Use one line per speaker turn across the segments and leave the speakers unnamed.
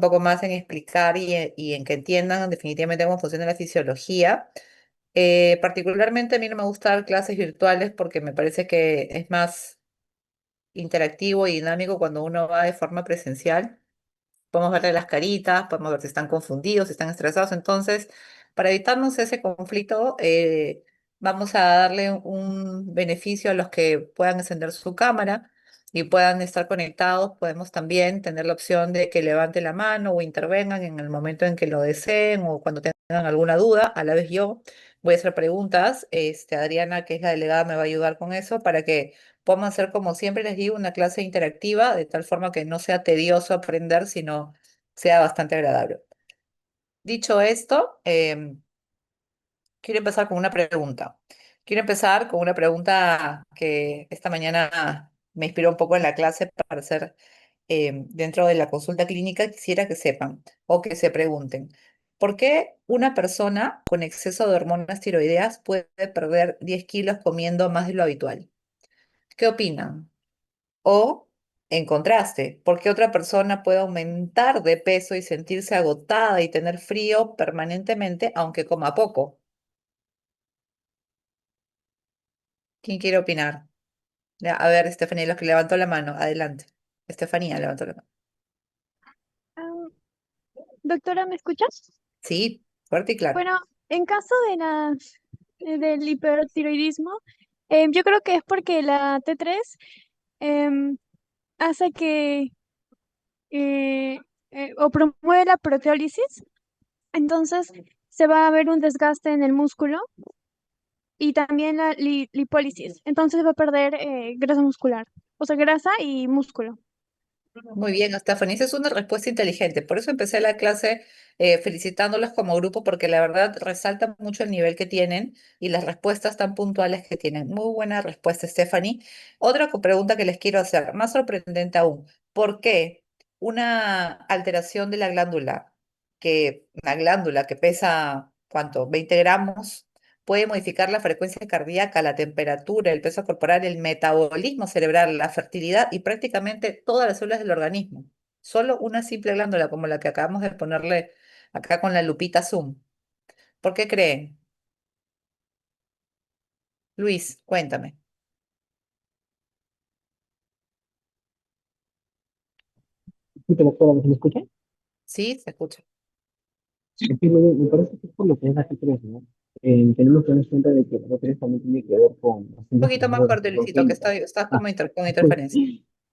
poco más en explicar y en que entiendan definitivamente cómo funciona la fisiología. Particularmente a mí no me gusta dar clases virtuales porque me parece que es más interactivo y dinámico cuando uno va de forma presencial. Podemos verle las caritas, podemos ver si están confundidos, si están estresados. Entonces, para evitarnos ese conflicto, vamos a darle un beneficio a los que puedan encender su cámara y puedan estar conectados. Podemos también tener la opción de que levanten la mano o intervengan en el momento en que lo deseen o cuando tengan alguna duda. A la vez yo voy a hacer preguntas. Adriana, que es la delegada, me va a ayudar con eso para que podemos hacer, como siempre les digo, una clase interactiva, de tal forma que no sea tedioso aprender, sino sea bastante agradable. Dicho esto, quiero empezar con una pregunta. Quiero empezar con una pregunta que esta mañana me inspiró un poco en la clase para hacer dentro de la consulta clínica. Quisiera que sepan o que se pregunten, ¿por qué una persona con exceso de hormonas tiroideas puede perder 10 kilos comiendo más de lo habitual? ¿Qué opinan? O, en contraste, ¿por qué otra persona puede aumentar de peso y sentirse agotada y tener frío permanentemente aunque coma poco? ¿Quién quiere opinar? Ya, a ver, Estefanía, los que levantó la mano, adelante. Estefanía levantó la mano.
Ah, doctora, ¿me escuchas?
Sí, fuerte y claro.
Bueno, en caso de del hipertiroidismo, yo creo que es porque la T3 em, hace que eh, o promueve la proteólisis, entonces se va a ver un desgaste en el músculo y también la lipólisis, entonces va a perder grasa muscular, o sea, grasa y músculo.
Muy bien, Stephanie, esa es una respuesta inteligente. Por eso empecé la clase felicitándolos como grupo, porque la verdad resalta mucho el nivel que tienen y las respuestas tan puntuales que tienen. Muy buena respuesta, Stephanie. Otra pregunta que les quiero hacer, más sorprendente aún, ¿por qué una alteración de la glándula, una glándula que pesa, ¿cuánto? 20 gramos, puede modificar la frecuencia cardíaca, la temperatura, el peso corporal, el metabolismo cerebral, la fertilidad y prácticamente todas las células del organismo? Solo una simple glándula como la que acabamos de ponerle acá con la lupita zoom. ¿Por qué creen? Luis, cuéntame.
Sí, pero espera, ¿se me escucha?
Sí, se escucha.
Sí, me parece que es por lo que es la T3, ¿no? Tenemos que darnos cuenta de que la T3 también tiene que ver con
Un
bastantes
poquito más
procesos de
fuerte,
función
Luisito, que
génica.
estás
Ah,
como con
disculpe.
interferencia.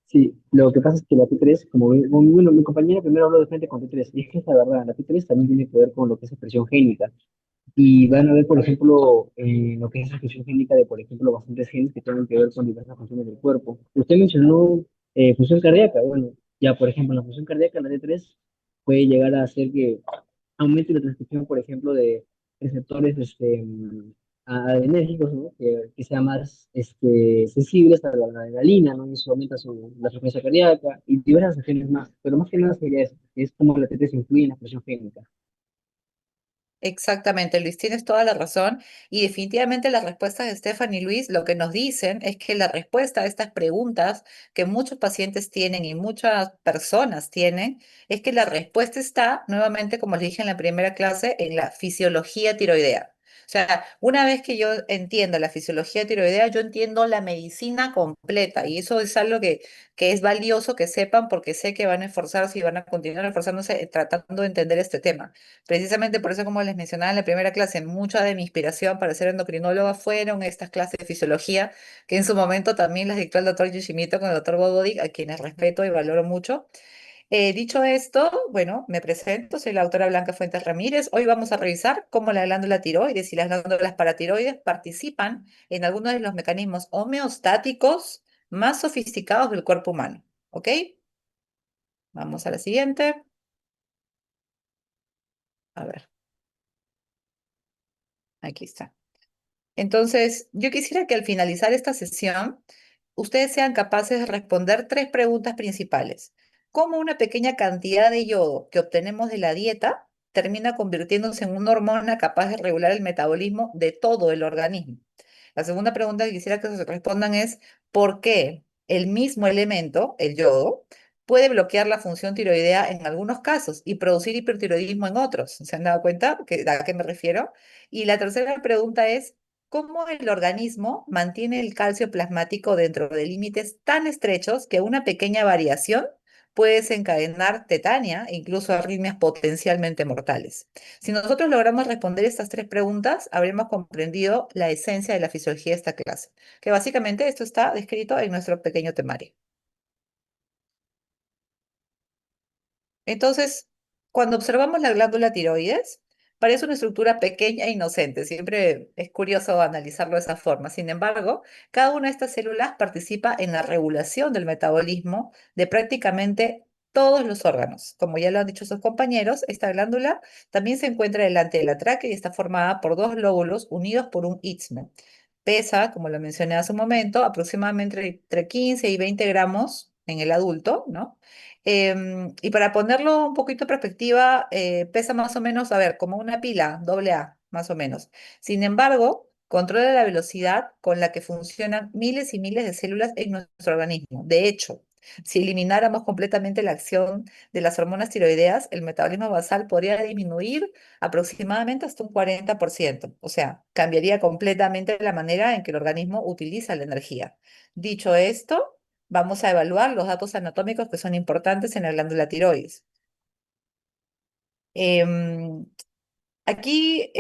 Sí, lo que pasa es que la T3, bueno, mi compañera primero habló de frente con T3, y es que es la verdad, la T3 también tiene que ver con lo que es expresión génica. Y van a ver, por ejemplo, lo que es expresión génica de, por ejemplo, bastantes genes que tienen que ver con diversas funciones del cuerpo. Usted mencionó función cardíaca. Bueno, ya, por ejemplo, la función cardíaca, la T3, puede llegar a hacer que aumente la transcripción, por ejemplo, de receptores adrenérgicos, ¿no? Que sean más sensibles a la adrenalina, ¿no? Y eso aumenta la frecuencia cardíaca y diversas acciones más. Pero más que nada sería eso, que es como la T3 influye en la expresión génica.
Exactamente, Luis, tienes toda la razón. Y definitivamente las respuestas de Stephanie y Luis lo que nos dicen es que la respuesta a estas preguntas que muchos pacientes tienen y muchas personas tienen, es que la respuesta está, nuevamente, como les dije en la primera clase, en la fisiología tiroidea. O sea, una vez que yo entiendo la fisiología tiroidea, yo entiendo la medicina completa y eso es algo que es valioso que sepan porque sé que van a esforzarse y van a continuar esforzándose tratando de entender este tema. Precisamente por eso, como les mencionaba en la primera clase, mucha de mi inspiración para ser endocrinóloga fueron estas clases de fisiología, que en su momento también las dictó el doctor Yoshimito con el doctor Bobodic, a quienes respeto y valoro mucho. Dicho esto, bueno, me presento, soy la doctora Blanca Fuentes Ramírez. Hoy vamos a revisar cómo la glándula tiroides y las glándulas paratiroides participan en algunos de los mecanismos homeostáticos más sofisticados del cuerpo humano. ¿Ok? Vamos a la siguiente. A ver, aquí está. Entonces, yo quisiera que al finalizar esta sesión, ustedes sean capaces de responder tres preguntas principales. ¿Cómo una pequeña cantidad de yodo que obtenemos de la dieta termina convirtiéndose en una hormona capaz de regular el metabolismo de todo el organismo? La segunda pregunta que quisiera que se respondan es, ¿por qué el mismo elemento, el yodo, puede bloquear la función tiroidea en algunos casos y producir hipertiroidismo en otros. ¿Se han dado cuenta a qué me refiero? Y la tercera pregunta es, ¿cómo el organismo mantiene el calcio plasmático dentro de límites tan estrechos que una pequeña variación puede desencadenar tetania e incluso arritmias potencialmente mortales? Si nosotros logramos responder estas tres preguntas, habremos comprendido la esencia de la fisiología de esta clase, que básicamente esto está descrito en nuestro pequeño temario. Entonces, cuando observamos la glándula tiroides, parece una estructura pequeña e inocente. Siempre es curioso analizarlo de esa forma. Sin embargo, cada una de estas células participa en la regulación del metabolismo de prácticamente todos los órganos. Como ya lo han dicho sus compañeros, esta glándula también se encuentra delante de la tráquea y está formada por dos lóbulos unidos por un istmo. Pesa, como lo mencioné hace un momento, aproximadamente entre 15 y 20 gramos en el adulto, ¿no? Y para ponerlo un poquito en perspectiva, pesa más o menos, a ver, como una pila, doble A, más o menos. Sin embargo, controla la velocidad con la que funcionan miles y miles de células en nuestro organismo. De hecho, si elimináramos completamente la acción de las hormonas tiroideas, el metabolismo basal podría disminuir aproximadamente hasta un 40%. O sea, cambiaría completamente la manera en que el organismo utiliza la energía. Dicho esto, vamos a evaluar los datos anatómicos que son importantes en la glándula tiroides. Em, Aquí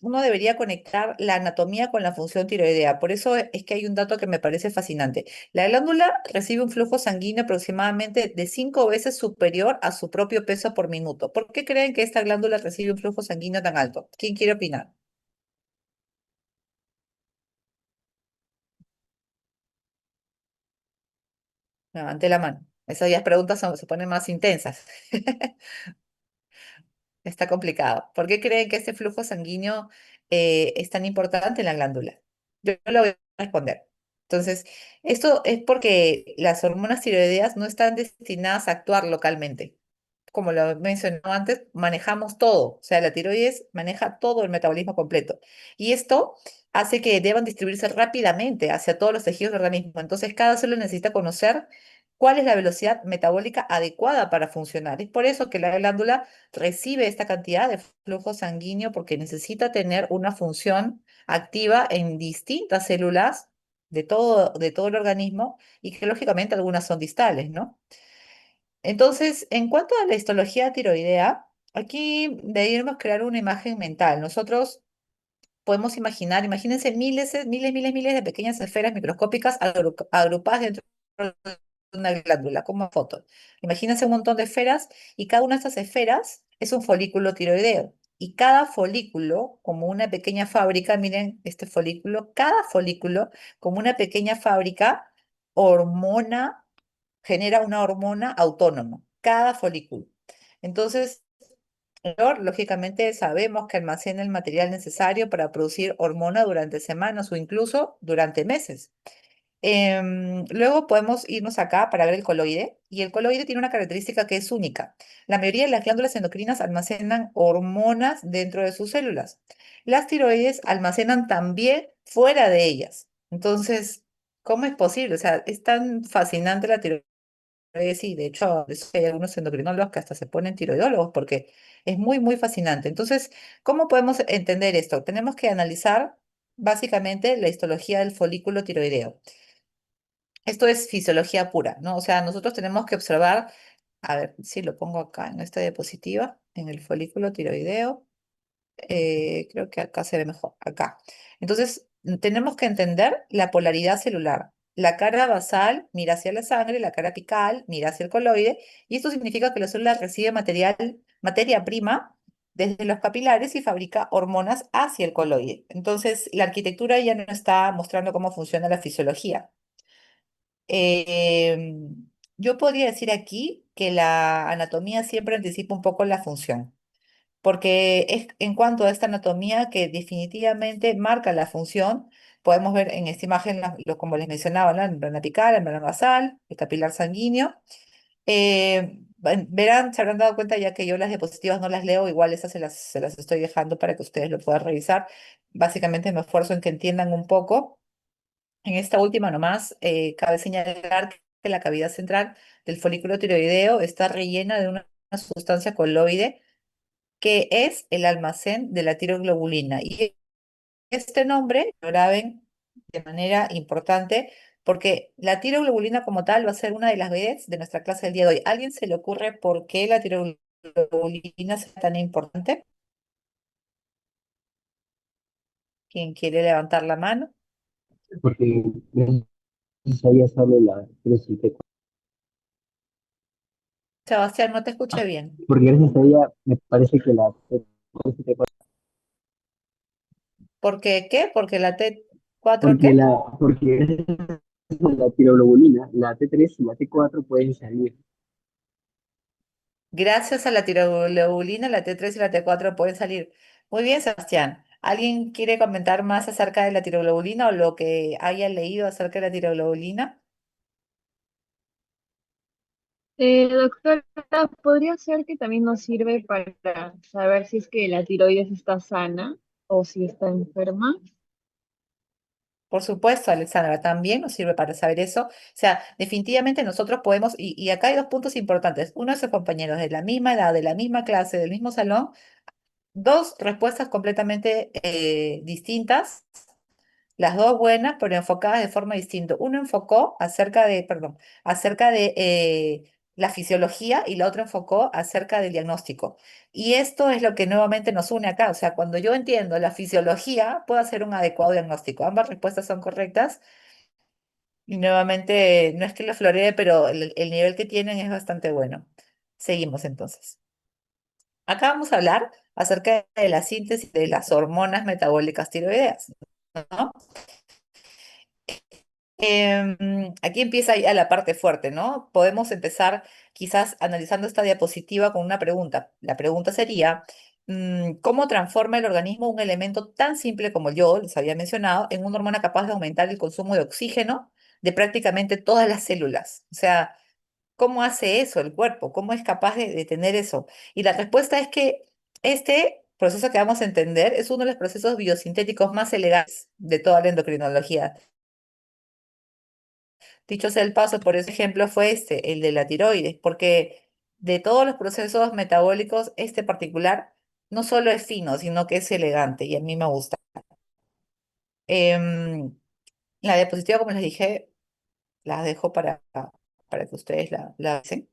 uno debería conectar la anatomía con la función tiroidea. Por eso es que hay un dato que me parece fascinante. La glándula recibe un flujo sanguíneo aproximadamente de 5 veces superior a su propio peso por minuto. ¿Por qué creen que esta glándula recibe un flujo sanguíneo tan alto? ¿Quién quiere opinar? Levante la mano. Esas ya preguntas se ponen más intensas. Está complicado. ¿Por qué creen que este flujo sanguíneo es tan importante en la glándula? Yo lo voy a responder. Entonces, esto es porque las hormonas tiroideas no están destinadas a actuar localmente. Como lo mencioné antes, manejamos todo. O sea, la tiroides maneja todo el metabolismo completo. Y esto hace que deban distribuirse rápidamente hacia todos los tejidos del organismo. Entonces, cada célula necesita conocer cuál es la velocidad metabólica adecuada para funcionar. Es por eso que la glándula recibe esta cantidad de flujo sanguíneo porque necesita tener una función activa en distintas células de todo el organismo y que lógicamente algunas son distales, ¿no? Entonces, en cuanto a la histología tiroidea, aquí debemos crear una imagen mental. Nosotros podemos imaginar, imagínense miles de pequeñas esferas microscópicas agrupadas dentro de una glándula, como foto. Imagínense un montón de esferas y cada una de estas esferas es un folículo tiroideo. Y cada folículo, como una pequeña fábrica, miren este folículo, cada folículo, como una pequeña fábrica, hormona, genera una hormona autónoma, cada folículo. Entonces, lógicamente sabemos que almacena el material necesario para producir hormona durante semanas o incluso durante meses. Luego podemos irnos acá para ver el coloide y el coloide tiene una característica que es única. La mayoría de las glándulas endocrinas almacenan hormonas dentro de sus células. Las tiroides almacenan también fuera de ellas. Entonces, ¿cómo es posible? O sea, es tan fascinante la tiroides. Sí, de hecho, de eso hay algunos endocrinólogos que hasta se ponen tiroidólogos porque es muy, muy fascinante. Entonces, ¿cómo podemos entender esto? Tenemos que analizar básicamente la histología del folículo tiroideo. Esto es fisiología pura, ¿no? O sea, nosotros tenemos que observar, a ver si lo pongo acá en esta diapositiva, en el folículo tiroideo. Creo que acá se ve mejor, acá. Entonces, tenemos que entender la polaridad celular. La cara basal mira hacia la sangre, la cara apical mira hacia el coloide, y esto significa que la célula recibe materia prima desde los capilares y fabrica hormonas hacia el coloide. Entonces, la arquitectura ya no está mostrando cómo funciona la fisiología. Yo podría decir aquí que la anatomía siempre anticipa un poco la función porque es en cuanto a esta anatomía que definitivamente marca la función. Podemos ver en esta imagen, como les mencionaba, ¿no? La membrana apical, la membrana basal, el capilar sanguíneo. Verán, se habrán dado cuenta ya que yo las diapositivas no las leo, igual esas se las estoy dejando para que ustedes lo puedan revisar. Básicamente me esfuerzo en que entiendan un poco. En esta última nomás, cabe señalar que la cavidad central del folículo tiroideo está rellena de una sustancia coloide que es el almacén de la tiroglobulina. Y este nombre lo graben de manera importante porque la tiroglobulina como tal va a ser una de las Bs de nuestra clase del día de hoy. ¿A alguien se le ocurre por qué la tiroglobulina es tan importante? ¿Quién quiere levantar la mano?
porque gracias a ella sale la T3 y T4.
Sebastián, no te escuché bien.
Porque gracias a ella me parece que la T3 y T4,
¿Por qué? ¿Qué? ¿Porque la T4
porque,
qué?
porque gracias a la tiroglobulina, la T3 y la T4 pueden salir.
Gracias a la tiroglobulina, la T3 y la T4 pueden salir. Muy bien, Sebastián. ¿Alguien quiere comentar más acerca de la tiroglobulina o lo que haya leído acerca de la tiroglobulina?
Doctora, ¿podría ser que también nos sirve para saber si es que la tiroides está sana o si está enferma?
Por supuesto, Alexandra, también nos sirve para saber eso. O sea, definitivamente nosotros podemos, y acá hay dos puntos importantes. Uno es compañeros de la misma edad, de la misma clase, del mismo salón, dos respuestas completamente distintas. Las dos buenas, pero enfocadas de forma distinta. Uno enfocó acerca de la fisiología y la otra enfocó acerca del diagnóstico. Y esto es lo que nuevamente nos une acá. O sea, cuando yo entiendo la fisiología, puedo hacer un adecuado diagnóstico. Ambas respuestas son correctas y nuevamente no es que lo floree, pero el nivel que tienen es bastante bueno. Seguimos entonces. Acá vamos a hablar acerca de la síntesis de las hormonas metabólicas tiroideas, ¿no? Aquí empieza ya la parte fuerte, ¿no? Podemos empezar quizás analizando esta diapositiva con una pregunta. La pregunta sería, ¿cómo transforma el organismo un elemento tan simple como yo les había mencionado en una hormona capaz de aumentar el consumo de oxígeno de prácticamente todas las células? O sea, ¿cómo hace eso el cuerpo? ¿Cómo es capaz de tener eso? Y la respuesta es que este proceso que vamos a entender es uno de los procesos biosintéticos más elegantes de toda la endocrinología. Dicho sea el paso, por ese ejemplo fue este, el de la tiroides, porque de todos los procesos metabólicos, este particular no solo es fino, sino que es elegante y a mí me gusta. Em, la diapositiva, como les dije, la dejo para que ustedes la vean.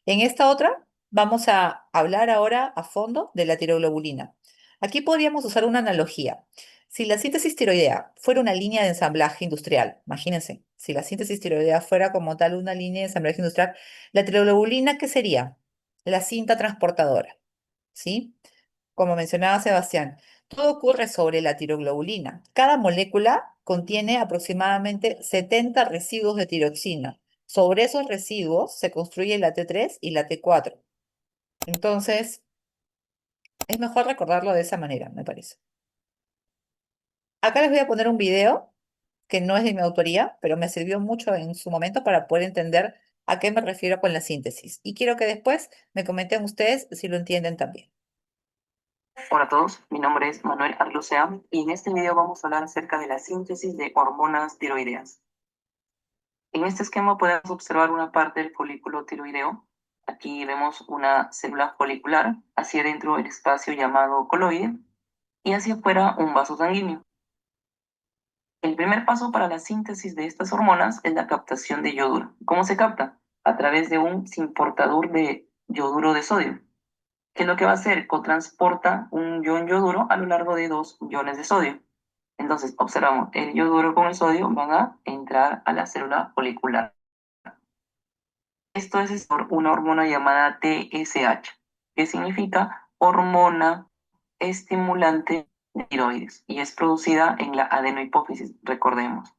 En esta otra vamos a hablar ahora a fondo de la tiroglobulina. Aquí podríamos usar una analogía. Si la síntesis tiroidea fuera una línea de ensamblaje industrial, imagínense, si la síntesis tiroidea fuera como tal una línea de ensamblaje industrial, la tiroglobulina, ¿qué sería? La cinta transportadora, ¿sí? Como mencionaba Sebastián, todo ocurre sobre la tiroglobulina. Cada molécula contiene aproximadamente 70 residuos de tiroxina. Sobre esos residuos se construye la T3 y la T4. Entonces, es mejor recordarlo de esa manera, me parece. Acá les voy a poner un video que no es de mi autoría, pero me sirvió mucho en su momento para poder entender a qué me refiero con la síntesis. Y quiero que después me comenten ustedes si lo entienden también.
Hola a todos, mi nombre es Manuel Arlocea y en este video vamos a hablar acerca de la síntesis de hormonas tiroideas. En este esquema podemos observar una parte del folículo tiroideo. Aquí vemos una célula folicular, hacia adentro el espacio llamado coloide y hacia afuera un vaso sanguíneo. El primer paso para la síntesis de estas hormonas es la captación de yoduro. ¿Cómo se capta? A través de un simportador de yoduro de sodio. ¿Qué es lo que va a hacer? Cotransporta un ion yoduro a lo largo de dos iones de sodio. Entonces, observamos, el yoduro con el sodio van a entrar a la célula folicular. Esto es por una hormona llamada TSH, que significa hormona estimulante de tiroides, y es producida en la adenohipófisis, recordemos.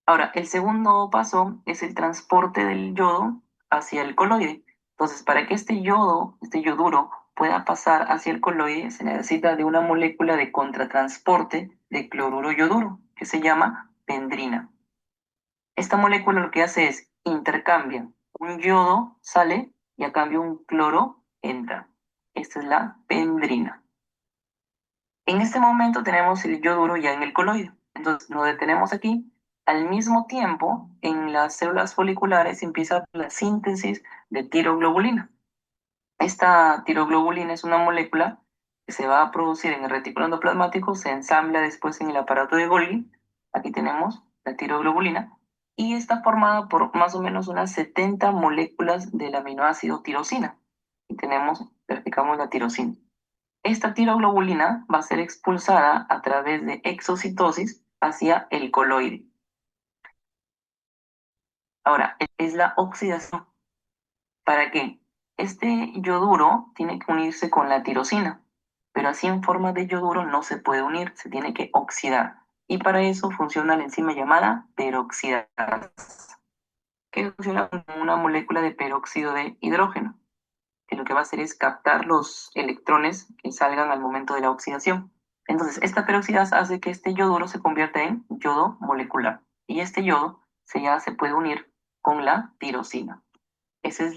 Ahora, el segundo paso es el transporte del yodo hacia el coloide. Entonces, para que este yodo, este yoduro, pueda pasar hacia el coloide, se necesita de una molécula de contratransporte de cloruro yoduro, que se llama pendrina. Esta molécula lo que hace es intercambia un yodo, sale, y a cambio un cloro entra. Esta es la pendrina. En este momento tenemos el yoduro ya en el coloide. Entonces nos detenemos aquí. Al mismo tiempo, en las células foliculares empieza la síntesis de tiroglobulina. Esta tiroglobulina es una molécula que se va a producir en el retículo endoplasmático, se ensambla después en el aparato de Golgi. Aquí tenemos la tiroglobulina y está formada por más o menos unas 70 moléculas del aminoácido tirosina. Y verificamos la tirosina. Esta tiroglobulina va a ser expulsada a través de exocitosis hacia el coloide. Ahora, es la oxidación. ¿Para qué? Este yoduro tiene que unirse con la tirosina, pero así en forma de yoduro no se puede unir, se tiene que oxidar. Y para eso funciona la enzima llamada peroxidasa, que funciona como una molécula de peróxido de hidrógeno, que lo que va a hacer es captar los electrones que salgan al momento de la oxidación. Entonces, esta peroxidasa hace que este yoduro se convierta en yodo molecular. Y este yodo ya se puede unir con la tirosina. Ese es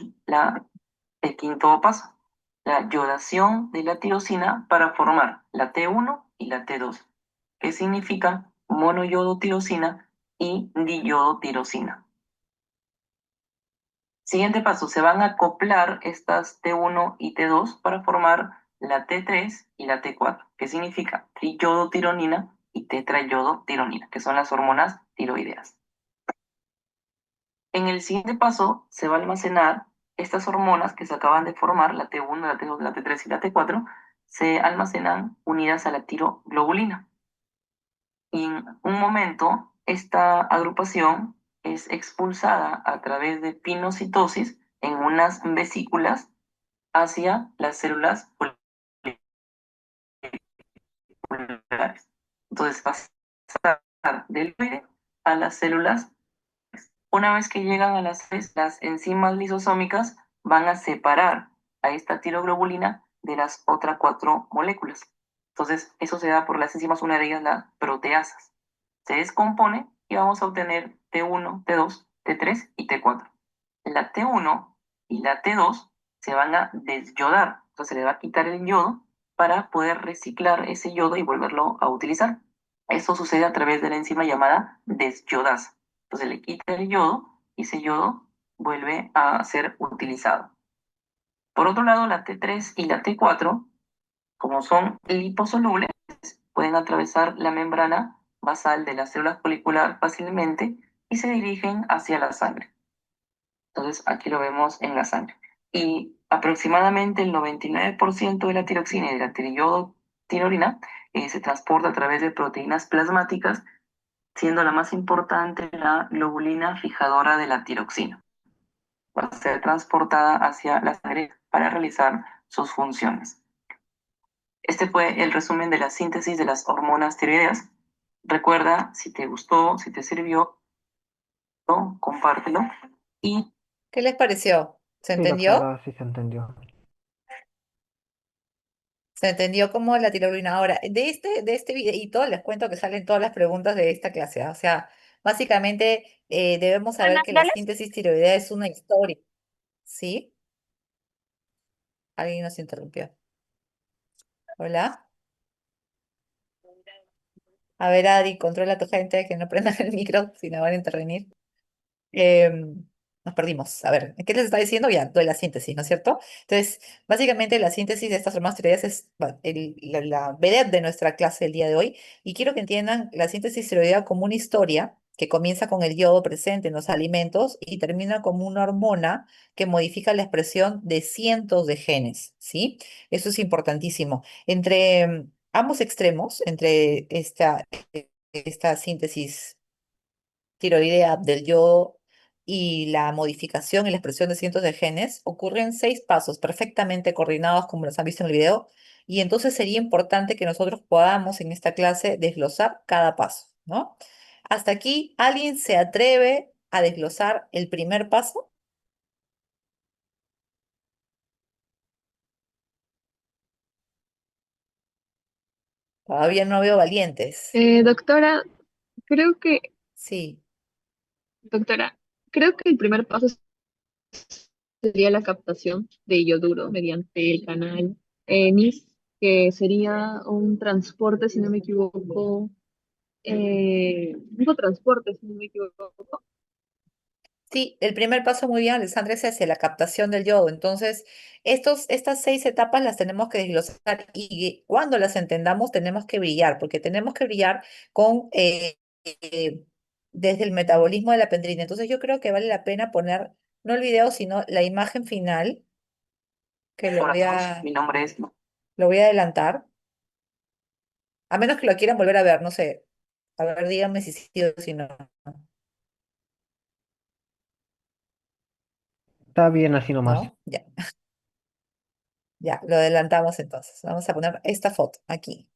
el quinto paso, la yodación de la tirosina para formar la T1 y la T2, que significa monoyodotirosina y diyodotirosina. Siguiente paso, se van a acoplar estas T1 y T2 para formar la T3 y la T4, que significa triyodotironina y tetrayodotironina, que son las hormonas tiroideas. En el siguiente paso se va a almacenar estas hormonas que se acaban de formar, la T1, la T2, la T3 y la T4, se almacenan unidas a la tiroglobulina. Y en un momento, esta agrupación es expulsada a través de pinocitosis en unas vesículas hacia las células foliculares. Entonces va a pasar del oide a las células. Una vez que llegan a las enzimas lisosómicas van a separar a esta tiroglobulina de las otras cuatro moléculas. Entonces, eso se da por las enzimas, una de ellas las proteasas. Se descompone y vamos a obtener T1, T2, T3 y T4. La T1 y la T2 se van a desyodar, entonces se le va a quitar el yodo para poder reciclar ese yodo y volverlo a utilizar. Eso sucede a través de la enzima llamada desyodasa. Entonces le quita el yodo y ese yodo vuelve a ser utilizado. Por otro lado, la T3 y la T4, como son liposolubles, pueden atravesar la membrana basal de la célula folicular fácilmente y se dirigen hacia la sangre. Entonces aquí lo vemos en la sangre. Y aproximadamente el 99% de la tiroxina y de la triyodotirolina se transporta a través de proteínas plasmáticas, siendo la más importante la globulina fijadora de la tiroxina. Va a ser transportada hacia la sangre para realizar sus funciones. Este fue el resumen de la síntesis de las hormonas tiroideas. Recuerda, si te gustó, si te sirvió, compártelo. Y
¿Qué les pareció? ¿Se
Sí,
entendió?
doctora, sí se entendió.
¿Se entendió cómo la tiroglina? Ahora, de este videíto les cuento que salen todas las preguntas de esta clase. O sea, básicamente debemos saber
Ana,
que la
dale.
síntesis tiroidea es una historia. ¿Sí? Alguien nos interrumpió. Hola. A ver, Adi, controla a tu gente que no prendan el micro si no van a intervenir. Em, Nos perdimos. A ver, ¿qué les está diciendo? Ya, de la síntesis, ¿no es cierto? Entonces, básicamente la síntesis de estas hormonas tiroideas es la vedette de nuestra clase el día de hoy. Y quiero que entiendan la síntesis tiroidea como una historia que comienza con el yodo presente en los alimentos y termina como una hormona que modifica la expresión de cientos de genes, ¿sí? Eso es importantísimo. Entre ambos extremos, entre esta síntesis tiroidea del yodo y la modificación y la expresión de cientos de genes, ocurren 6 pasos perfectamente coordinados como los han visto en el video, y entonces sería importante que nosotros podamos en esta clase desglosar cada paso, ¿no? Hasta aquí, ¿alguien se atreve a desglosar el primer paso? Todavía no veo valientes.
Doctora, creo que,
Sí.
doctora, creo que el primer paso sería la captación de yoduro mediante el canal NIS, que sería un transporte, si no me equivoco,
transporte, si no me equivoco.
Sí, el primer paso muy bien, Alexandra, es hacia la captación del yodo. Entonces, estas 6 etapas las tenemos que desglosar y cuando las entendamos tenemos que brillar, porque tenemos que brillar con eh, desde el metabolismo de la pendrina. Entonces, yo creo que vale la pena poner no el video, sino la imagen final, que
Hola a todos, mi nombre es...
lo voy a adelantar, a menos que lo quieran volver a ver, no sé. A ver, díganme si sí o si no.
Está bien así nomás.
¿No? Ya, ya, lo adelantamos entonces. Vamos a poner esta foto aquí.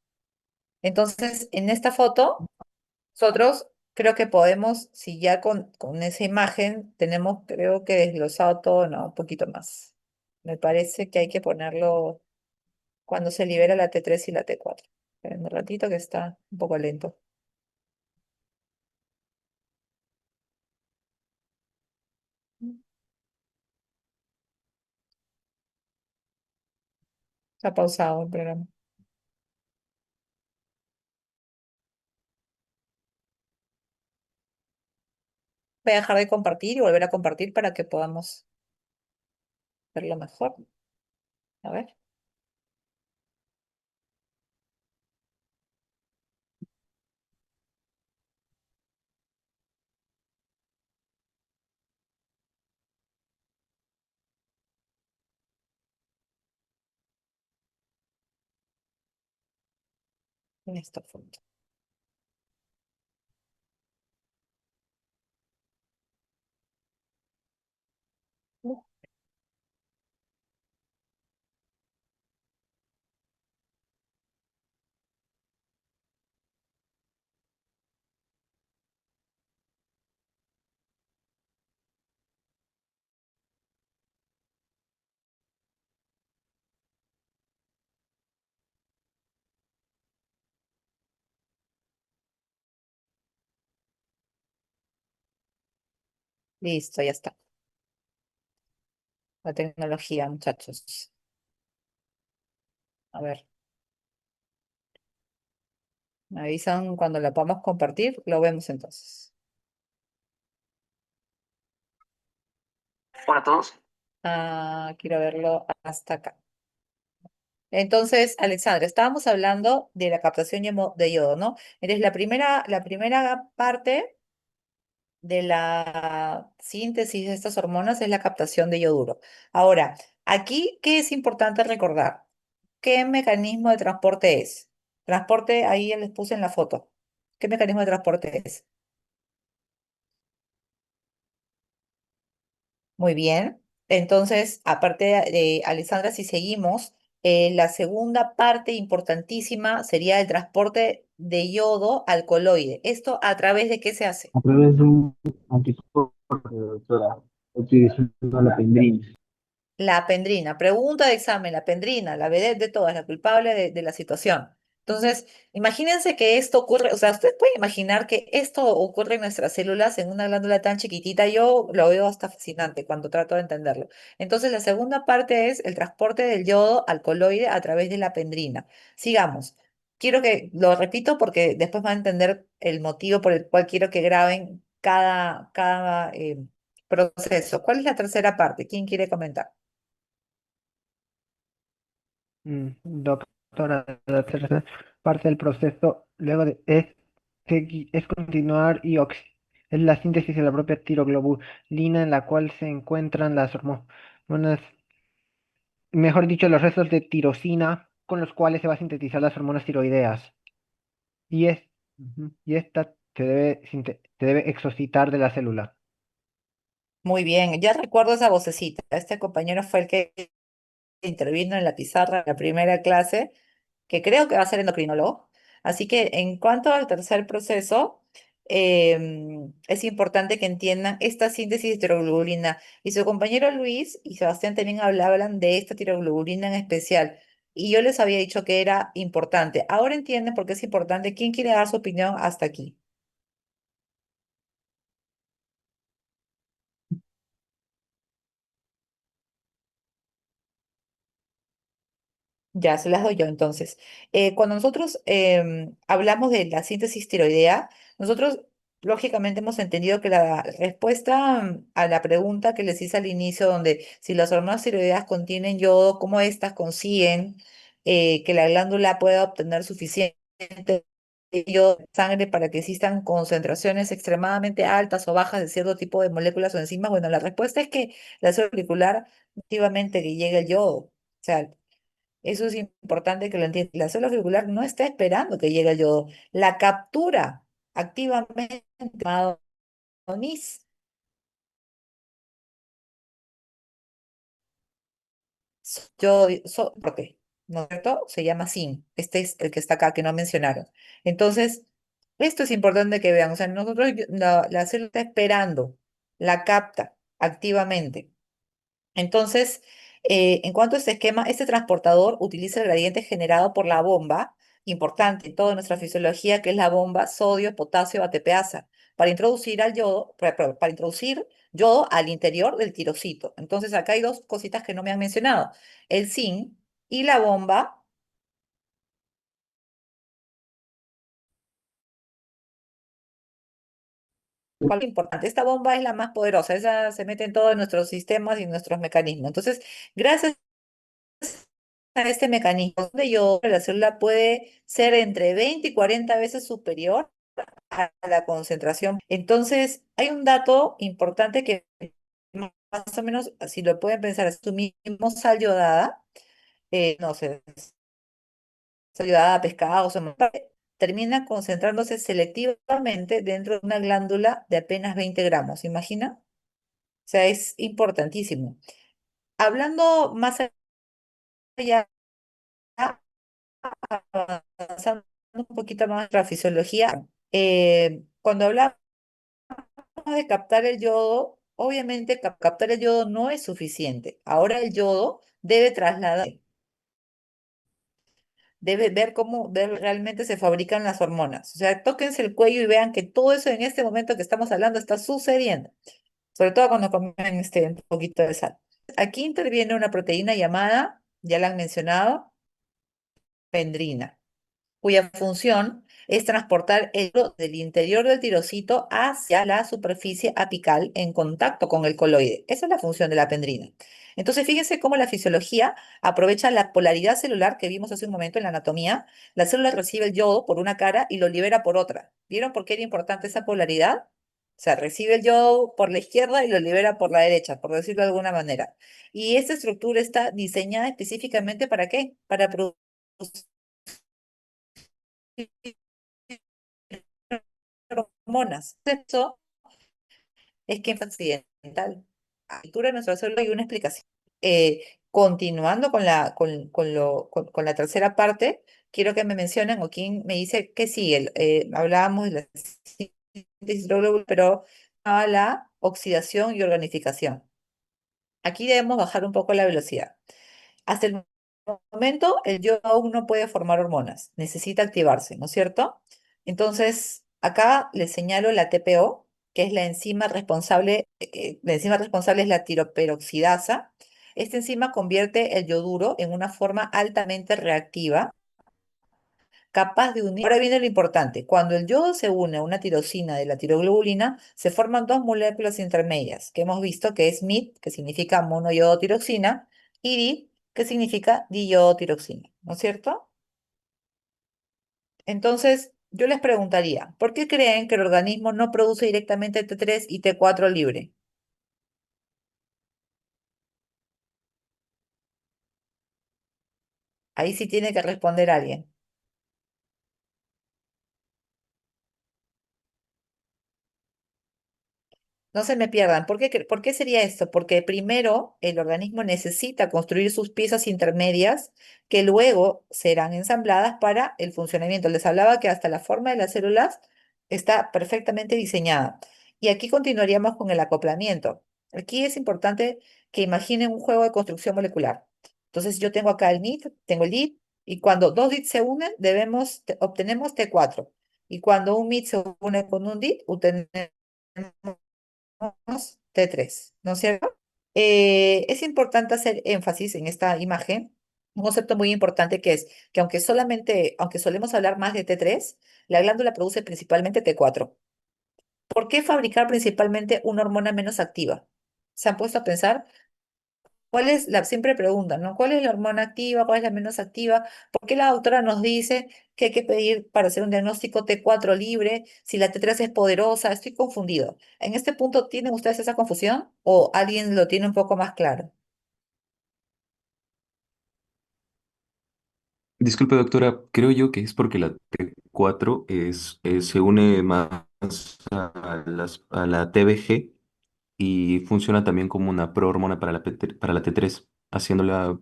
Entonces, en esta foto, nosotros creo que podemos, si ya con esa imagen tenemos, creo que desglosado todo, no, un poquito más. Me parece que hay que ponerlo cuando se libera la T3 y la T4. Esperen un ratito que está un poco lento. Está pausado el programa. Voy a dejar de compartir y volver a compartir para que podamos verlo mejor. A ver, en esta foto. Listo, ya está. La tecnología, muchachos. A ver, me avisan cuando la podamos compartir, lo vemos entonces.
Hola a todos.
Quiero verlo hasta acá. Entonces, Alexandra, estábamos hablando de la captación de yodo, ¿no? Entonces, la primera parte de la síntesis de estas hormonas es la captación de yoduro. Ahora, aquí, ¿qué es importante recordar? ¿Qué mecanismo de transporte es? Transporte, ahí les puse en la foto. ¿Qué mecanismo de transporte es? Muy bien. Entonces, aparte de Alexandra, si seguimos, la segunda parte importantísima sería el transporte de yodo al coloide. ¿Esto a través de qué se hace?
A través de un anticuerpo, doctora, utilizando la pendrina.
La pendrina. Pregunta de examen, la pendrina, la vedette de todas, la culpable de la situación. Entonces, imagínense que esto ocurre, o sea, ustedes pueden imaginar que esto ocurre en nuestras células en una glándula tan chiquitita. Yo lo veo hasta fascinante cuando trato de entenderlo. Entonces, la segunda parte es el transporte del yodo al coloide a través de la pendrina. Sigamos. Quiero que lo repito porque después van a entender el motivo por el cual quiero que graben cada proceso. ¿Cuál es la tercera parte? ¿Quién quiere comentar?
Doctora, la tercera parte del proceso es continuar es la síntesis de la propia tiroglobulina en la cual se encuentran las hormonas, mejor dicho, los restos de tirosina con los cuales se va a sintetizar las hormonas tiroideas. Y, es, y esta te debe exocitar de la célula.
Muy bien, ya recuerdo esa vocecita. Este compañero fue el que intervino en la pizarra en la primera clase, que creo que va a ser endocrinólogo. Así que en cuanto al tercer proceso, es importante que entiendan esta síntesis de tiroglobulina. Y su compañero Luis y Sebastián también hablaban de esta tiroglobulina en especial. Y yo les había dicho que era importante. Ahora entienden por qué es importante. ¿Quién quiere dar su opinión hasta aquí? Ya, se las doy yo entonces. Cuando nosotros hablamos de la síntesis tiroidea, nosotros lógicamente hemos entendido que la respuesta a la pregunta que les hice al inicio, donde si las hormonas tiroideas contienen yodo, ¿cómo éstas consiguen que la glándula pueda obtener suficiente yodo en sangre para que existan concentraciones extremadamente altas o bajas de cierto tipo de moléculas o enzimas? Bueno, la respuesta es que la célula follicular activamente que llega el yodo. O sea, eso es importante que lo entiendas. La célula follicular no está esperando que llegue el yodo, la captura activamente. Adonis. ¿Por qué? ¿No es cierto? Se llama zinc. Este es el que está acá, que no mencionaron. Entonces, esto es importante que vean. O sea, nosotros, la célula está esperando, la capta activamente. Entonces, en cuanto a este esquema, este transportador utiliza el gradiente generado por la bomba, importante en toda nuestra fisiología, que es la bomba sodio-potasio ATPasa, para introducir al yodo, para introducir yodo al interior del tirocito. Entonces, acá hay dos cositas que no me han mencionado: el zinc y la bomba. ¿Cuál es importante? Esta bomba es la más poderosa, esa se mete en todos nuestros sistemas y en nuestros mecanismos. Entonces, gracias a este mecanismo de yodo, la célula puede ser entre 20 y 40 veces superior a la concentración. Entonces, hay un dato importante que más o menos, si lo pueden pensar, es tu mismo sal yodada, no sé, sal yodada, pescado, termina concentrándose selectivamente dentro de una glándula de apenas 20 gramos, ¿imagina? O sea, es importantísimo. Hablando más allá, avanzando un poquito más en la fisiología, cuando hablamos de captar el yodo, obviamente captar el yodo no es suficiente. Ahora el yodo debe trasladar, debe ver cómo realmente se fabrican las hormonas. O sea, tóquense el cuello y vean que todo eso en este momento que estamos hablando está sucediendo, sobre todo cuando comen un poquito de sal. Aquí interviene una proteína llamada, ya la han mencionado, pendrina, cuya función es transportar el hilo del interior del tirocito hacia la superficie apical en contacto con el coloide. Esa es la función de la pendrina. Entonces, fíjense cómo la fisiología aprovecha la polaridad celular que vimos hace un momento en la anatomía. La célula recibe el yodo por una cara y lo libera por otra. ¿Vieron por qué era importante esa polaridad? O sea, recibe el yodo por la izquierda y lo libera por la derecha, por decirlo de alguna manera. Y esta estructura está diseñada específicamente ¿para qué? Para producir hormonas. Esto es que es accidental. A la altura de nuestra célula hay una explicación. Continuando con la tercera parte, quiero que me mencionen o quién me dice qué sigue. Hablábamos de la síntesis de hidroglobulina, pero a la oxidación y organificación. Aquí debemos bajar un poco la velocidad. Hasta el momento, el yodo aún no puede formar hormonas, necesita activarse, ¿no es cierto? Entonces, acá les señalo la TPO, que es la enzima responsable es la tiroperoxidasa. Esta enzima convierte el yoduro en una forma altamente reactiva, capaz de unir. Ahora viene lo importante. Cuando el yodo se une a una tirosina de la tiroglobulina, se forman dos moléculas intermedias que hemos visto que es MIT, que significa monoyodotiroxina, y DI, que significa diyodotiroxina, ¿no es cierto? Entonces, yo les preguntaría, ¿por qué creen que el organismo no produce directamente T3 y T4 libre? Ahí sí tiene que responder alguien. No se me pierdan. ¿Por qué sería esto? Porque primero el organismo necesita construir sus piezas intermedias que luego serán ensambladas para el funcionamiento. Les hablaba que hasta la forma de las células está perfectamente diseñada. Y aquí continuaríamos con el acoplamiento. Aquí es importante que imaginen un juego de construcción molecular. Entonces yo tengo acá el MIT, tengo el DIT, y cuando dos DIT se unen, obtenemos T4. Y cuando un MIT se une con un DIT, obtenemos T3, ¿no es cierto? Es importante hacer énfasis en esta imagen un concepto muy importante que es que aunque solemos hablar más de T3, la glándula produce principalmente T4. ¿Por qué fabricar principalmente una hormona menos activa? ¿Se han puesto a pensar? Siempre preguntan, ¿no? ¿Cuál es la hormona activa? ¿Cuál es la menos activa? ¿Por qué la doctora nos dice que hay que pedir para hacer un diagnóstico T4 libre si la T3 es poderosa? Estoy confundido. ¿En este punto tienen ustedes esa confusión o alguien lo tiene un poco más claro?
Disculpe, doctora, creo yo que es porque la T4 se une más a la TBG y funciona también como una prohormona para para la T3, haciéndola,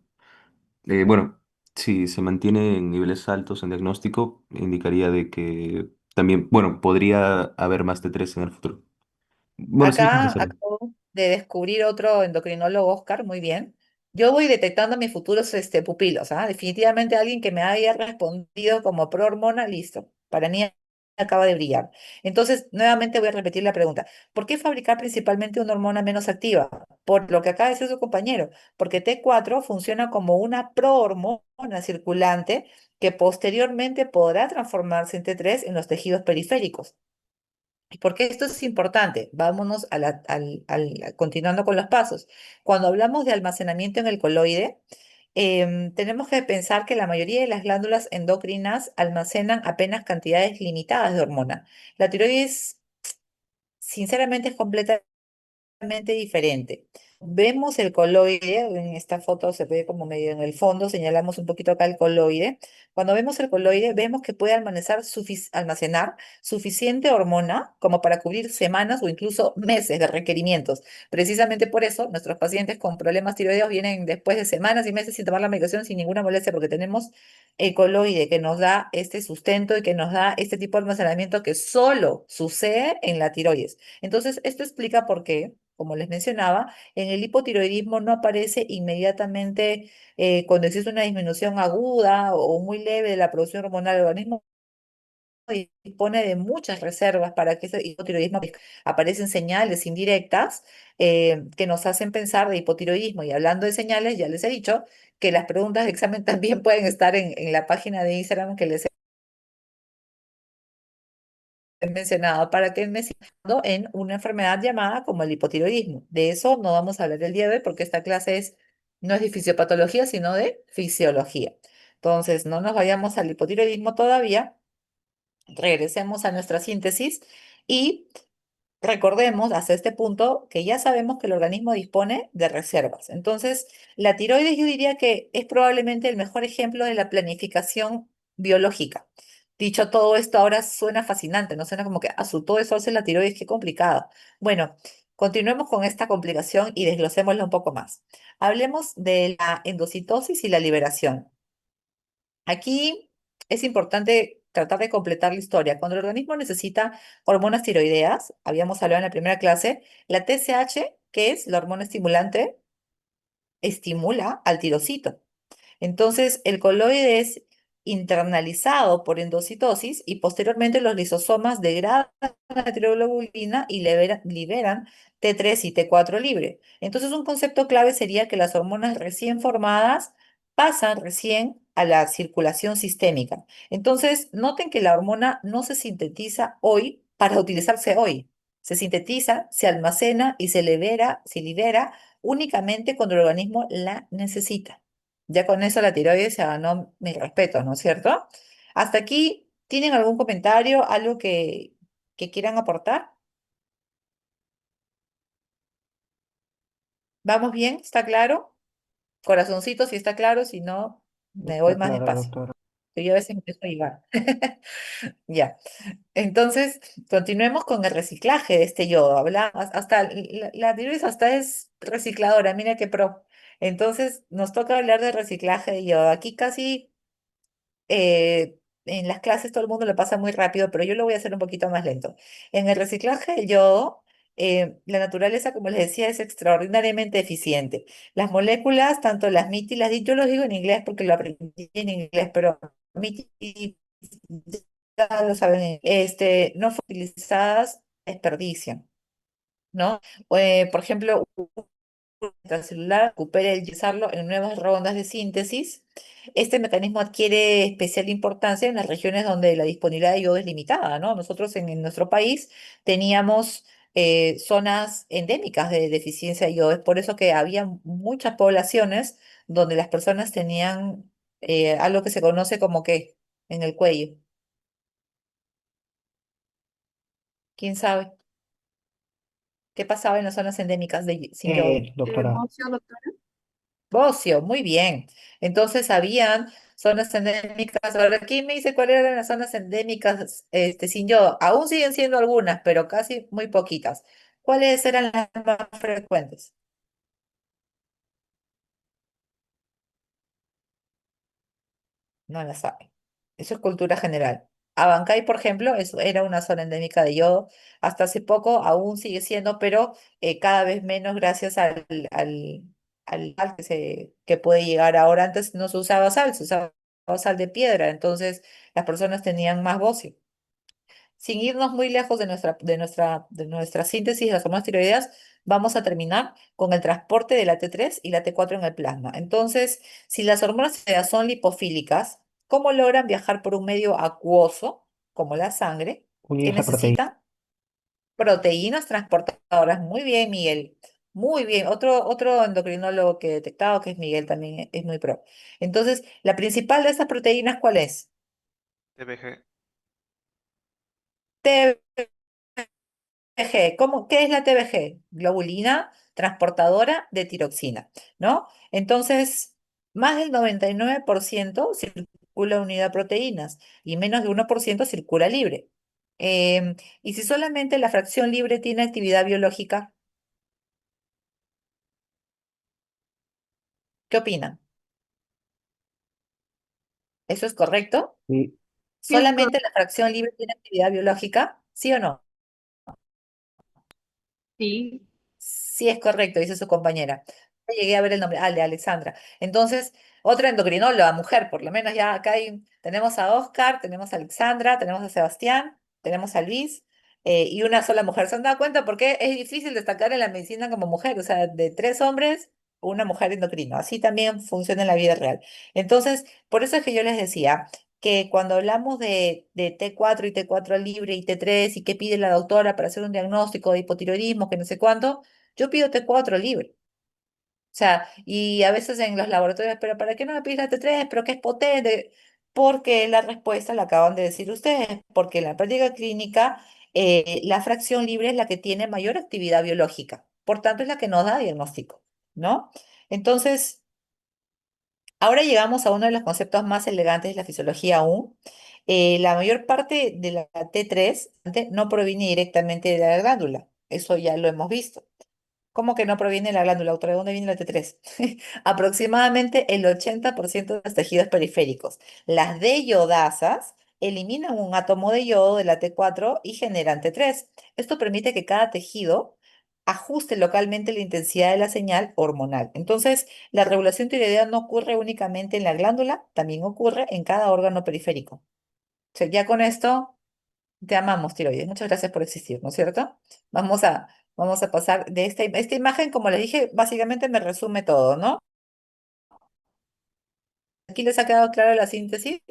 bueno, si se mantiene en niveles altos en diagnóstico, indicaría de que también, bueno, podría haber más T3 en el futuro. Bueno, sí,
Acá
contestaré.
acabo de descubrir otro endocrinólogo, Oscar, muy bien. Yo voy detectando mis futuros pupilos, ¿ah? Definitivamente alguien que me haya respondido como prohormona, listo. Para mí acaba de brillar. Entonces, nuevamente voy a repetir la pregunta. ¿Por qué fabricar principalmente una hormona menos activa? Por lo que acaba de decir su compañero, porque T4 funciona como una prohormona circulante que posteriormente podrá transformarse en T3 en los tejidos periféricos. ¿Y por qué esto es importante? Vámonos continuando con los pasos. Cuando hablamos de almacenamiento en el coloide, tenemos que pensar que la mayoría de las glándulas endocrinas almacenan apenas cantidades limitadas de hormona. La tiroides, sinceramente, es completamente diferente. Vemos el coloide, en esta foto se ve como medio en el fondo, señalamos un poquito acá el coloide. Cuando vemos el coloide, vemos que puede almacenar suficiente hormona como para cubrir semanas o incluso meses de requerimientos. Precisamente por eso, nuestros pacientes con problemas tiroideos vienen después de semanas y meses sin tomar la medicación sin ninguna molestia, porque tenemos el coloide que nos da este sustento y que nos da este tipo de almacenamiento que solo sucede en la tiroides. Entonces, esto explica por qué, como les mencionaba, en el hipotiroidismo no aparece inmediatamente cuando existe una disminución aguda o muy leve de la producción hormonal del organismo. Dispone de muchas reservas para que ese hipotiroidismo aparecen señales indirectas que nos hacen pensar de hipotiroidismo. Y hablando de señales, ya les he dicho que las preguntas de examen también pueden estar en la página de Instagram que les he mencionado para que me sigan en una enfermedad llamada como el hipotiroidismo. De eso no vamos a hablar el día de hoy porque esta clase no es de fisiopatología, sino de fisiología. Entonces, no nos vayamos al hipotiroidismo todavía, regresemos a nuestra síntesis y recordemos hasta este punto que ya sabemos que el organismo dispone de reservas. Entonces, la tiroides yo diría que es probablemente el mejor ejemplo de la planificación biológica. Dicho todo esto, ahora suena fascinante, no suena como que todo eso hace la tiroides, qué complicado. Bueno, continuemos con esta complicación y desglosémosla un poco más. Hablemos de la endocitosis y la liberación. Aquí es importante tratar de completar la historia. Cuando el organismo necesita hormonas tiroideas, habíamos hablado en la primera clase, la TSH, que es la hormona estimulante, estimula al tirocito. Entonces, el coloide es internalizado por endocitosis y posteriormente los lisosomas degradan la tiroglobulina y liberan T3 y T4 libre. Entonces, un concepto clave sería que las hormonas recién formadas pasan recién a la circulación sistémica. Entonces, noten que la hormona no se sintetiza hoy para utilizarse hoy. Se sintetiza, se almacena y se libera únicamente cuando el organismo la necesita. Ya con eso la tiroides se ganó mi respeto, ¿no es cierto? Hasta aquí, ¿tienen algún comentario, algo que quieran aportar? ¿Vamos bien? ¿Está claro? Corazoncito, si está claro, si no, me voy
Está
más
claro,
despacio.
doctor.
Yo a veces empiezo a llegar. Ya. Entonces, continuemos con el reciclaje de este yodo. Hasta la tiroides hasta es recicladora, mira qué pro. Entonces, nos toca hablar de reciclaje de yodo. Aquí casi en las clases todo el mundo lo pasa muy rápido, pero yo lo voy a hacer un poquito más lento. En el reciclaje del yodo, la naturaleza, como les decía, es extraordinariamente eficiente. Las moléculas, tanto las MIT y las DIT, yo los digo en inglés porque lo aprendí en inglés, pero MIT y ya lo saben, no fueron utilizadas, desperdician, ¿no? Por ejemplo, intracelular recupere y usarlo en nuevas rondas de síntesis. Este mecanismo adquiere especial importancia en las regiones donde la disponibilidad de yodo es limitada, ¿no? Nosotros en nuestro país teníamos zonas endémicas de deficiencia de yodo. Es por eso que había muchas poblaciones donde las personas tenían algo que se conoce como que en el cuello. ¿Quién sabe qué pasaba en las zonas endémicas sin yodo?
Doctora,
Bocio, doctora.
Bocio, muy bien. Entonces, habían zonas endémicas. Ahora, ¿quién me dice cuáles eran las zonas endémicas sin yodo? Aún siguen siendo algunas, pero casi muy poquitas. ¿Cuáles eran las más frecuentes? No la saben. Eso es cultura general. Abancay, por ejemplo, eso era una zona endémica de yodo. Hasta hace poco aún sigue siendo, pero cada vez menos gracias al sal que puede llegar ahora. Antes no se usaba sal, se usaba sal de piedra, entonces las personas tenían más bocio. Sin irnos muy lejos de nuestra síntesis de las hormonas tiroideas, vamos a terminar con el transporte de la T3 y la T4 en el plasma. Entonces, si las hormonas tiroideas son lipofílicas, ¿cómo logran viajar por un medio acuoso, como la sangre? ¿Qué
unir esa proteína.
necesitan? Proteínas transportadoras. Muy bien, Miguel. Muy bien. Otro endocrinólogo que he detectado, que es Miguel, también es muy pro. Entonces, la principal de esas proteínas, ¿cuál es?
TBG.
¿Qué es la TBG? Globulina transportadora de tiroxina, ¿no? Entonces, más del 99% circula unidad de proteínas y menos de 1% circula libre. Y si solamente la fracción libre tiene actividad biológica, ¿qué opinan? ¿Eso es correcto?
Sí,
Sí, es
¿Solamente la fracción libre tiene actividad biológica? ¿Sí o no?
sí.
Sí, es correcto, dice su compañera. Ya llegué a ver el nombre, de Alexandra. Entonces, otra endocrinóloga, mujer, por lo menos ya acá tenemos a Oscar, tenemos a Alexandra, tenemos a Sebastián, tenemos a Luis, y una sola mujer. ¿Se han dado cuenta? Porque es difícil destacar en la medicina como mujer, o sea, de tres hombres, una mujer endocrino. Así también funciona en la vida real. Entonces, por eso es que yo les decía que cuando hablamos de T4 y T4 libre y T3 y qué pide la doctora para hacer un diagnóstico de hipotiroidismo, que no sé cuánto, yo pido T4 libre. O sea, y a veces en los laboratorios, pero ¿para qué no me pides la T3? Pero que es potente. Porque la respuesta la acaban de decir ustedes, porque en la práctica clínica la fracción libre es la que tiene mayor actividad biológica. Por tanto, es la que nos da diagnóstico, ¿no? Entonces, ahora llegamos a uno de los conceptos más elegantes de la fisiología aún. La mayor parte de la T3 no proviene directamente de la glándula. Eso ya lo hemos visto. ¿Cómo que no proviene de la glándula, autora? ¿De dónde viene la T3? Aproximadamente el 80% de los tejidos periféricos. Las deyodasas eliminan un átomo de yodo de la T4 y generan T3. Esto permite que cada tejido ajuste localmente la intensidad de la señal hormonal. Entonces, la regulación tiroidea no ocurre únicamente en la glándula, también ocurre en cada órgano periférico. O sea, ya con esto te amamos, tiroides. Muchas gracias por existir, ¿no es cierto? Vamos a pasar de esta imagen, como les dije, básicamente me resume todo, ¿no? Aquí les ha quedado clara la síntesis.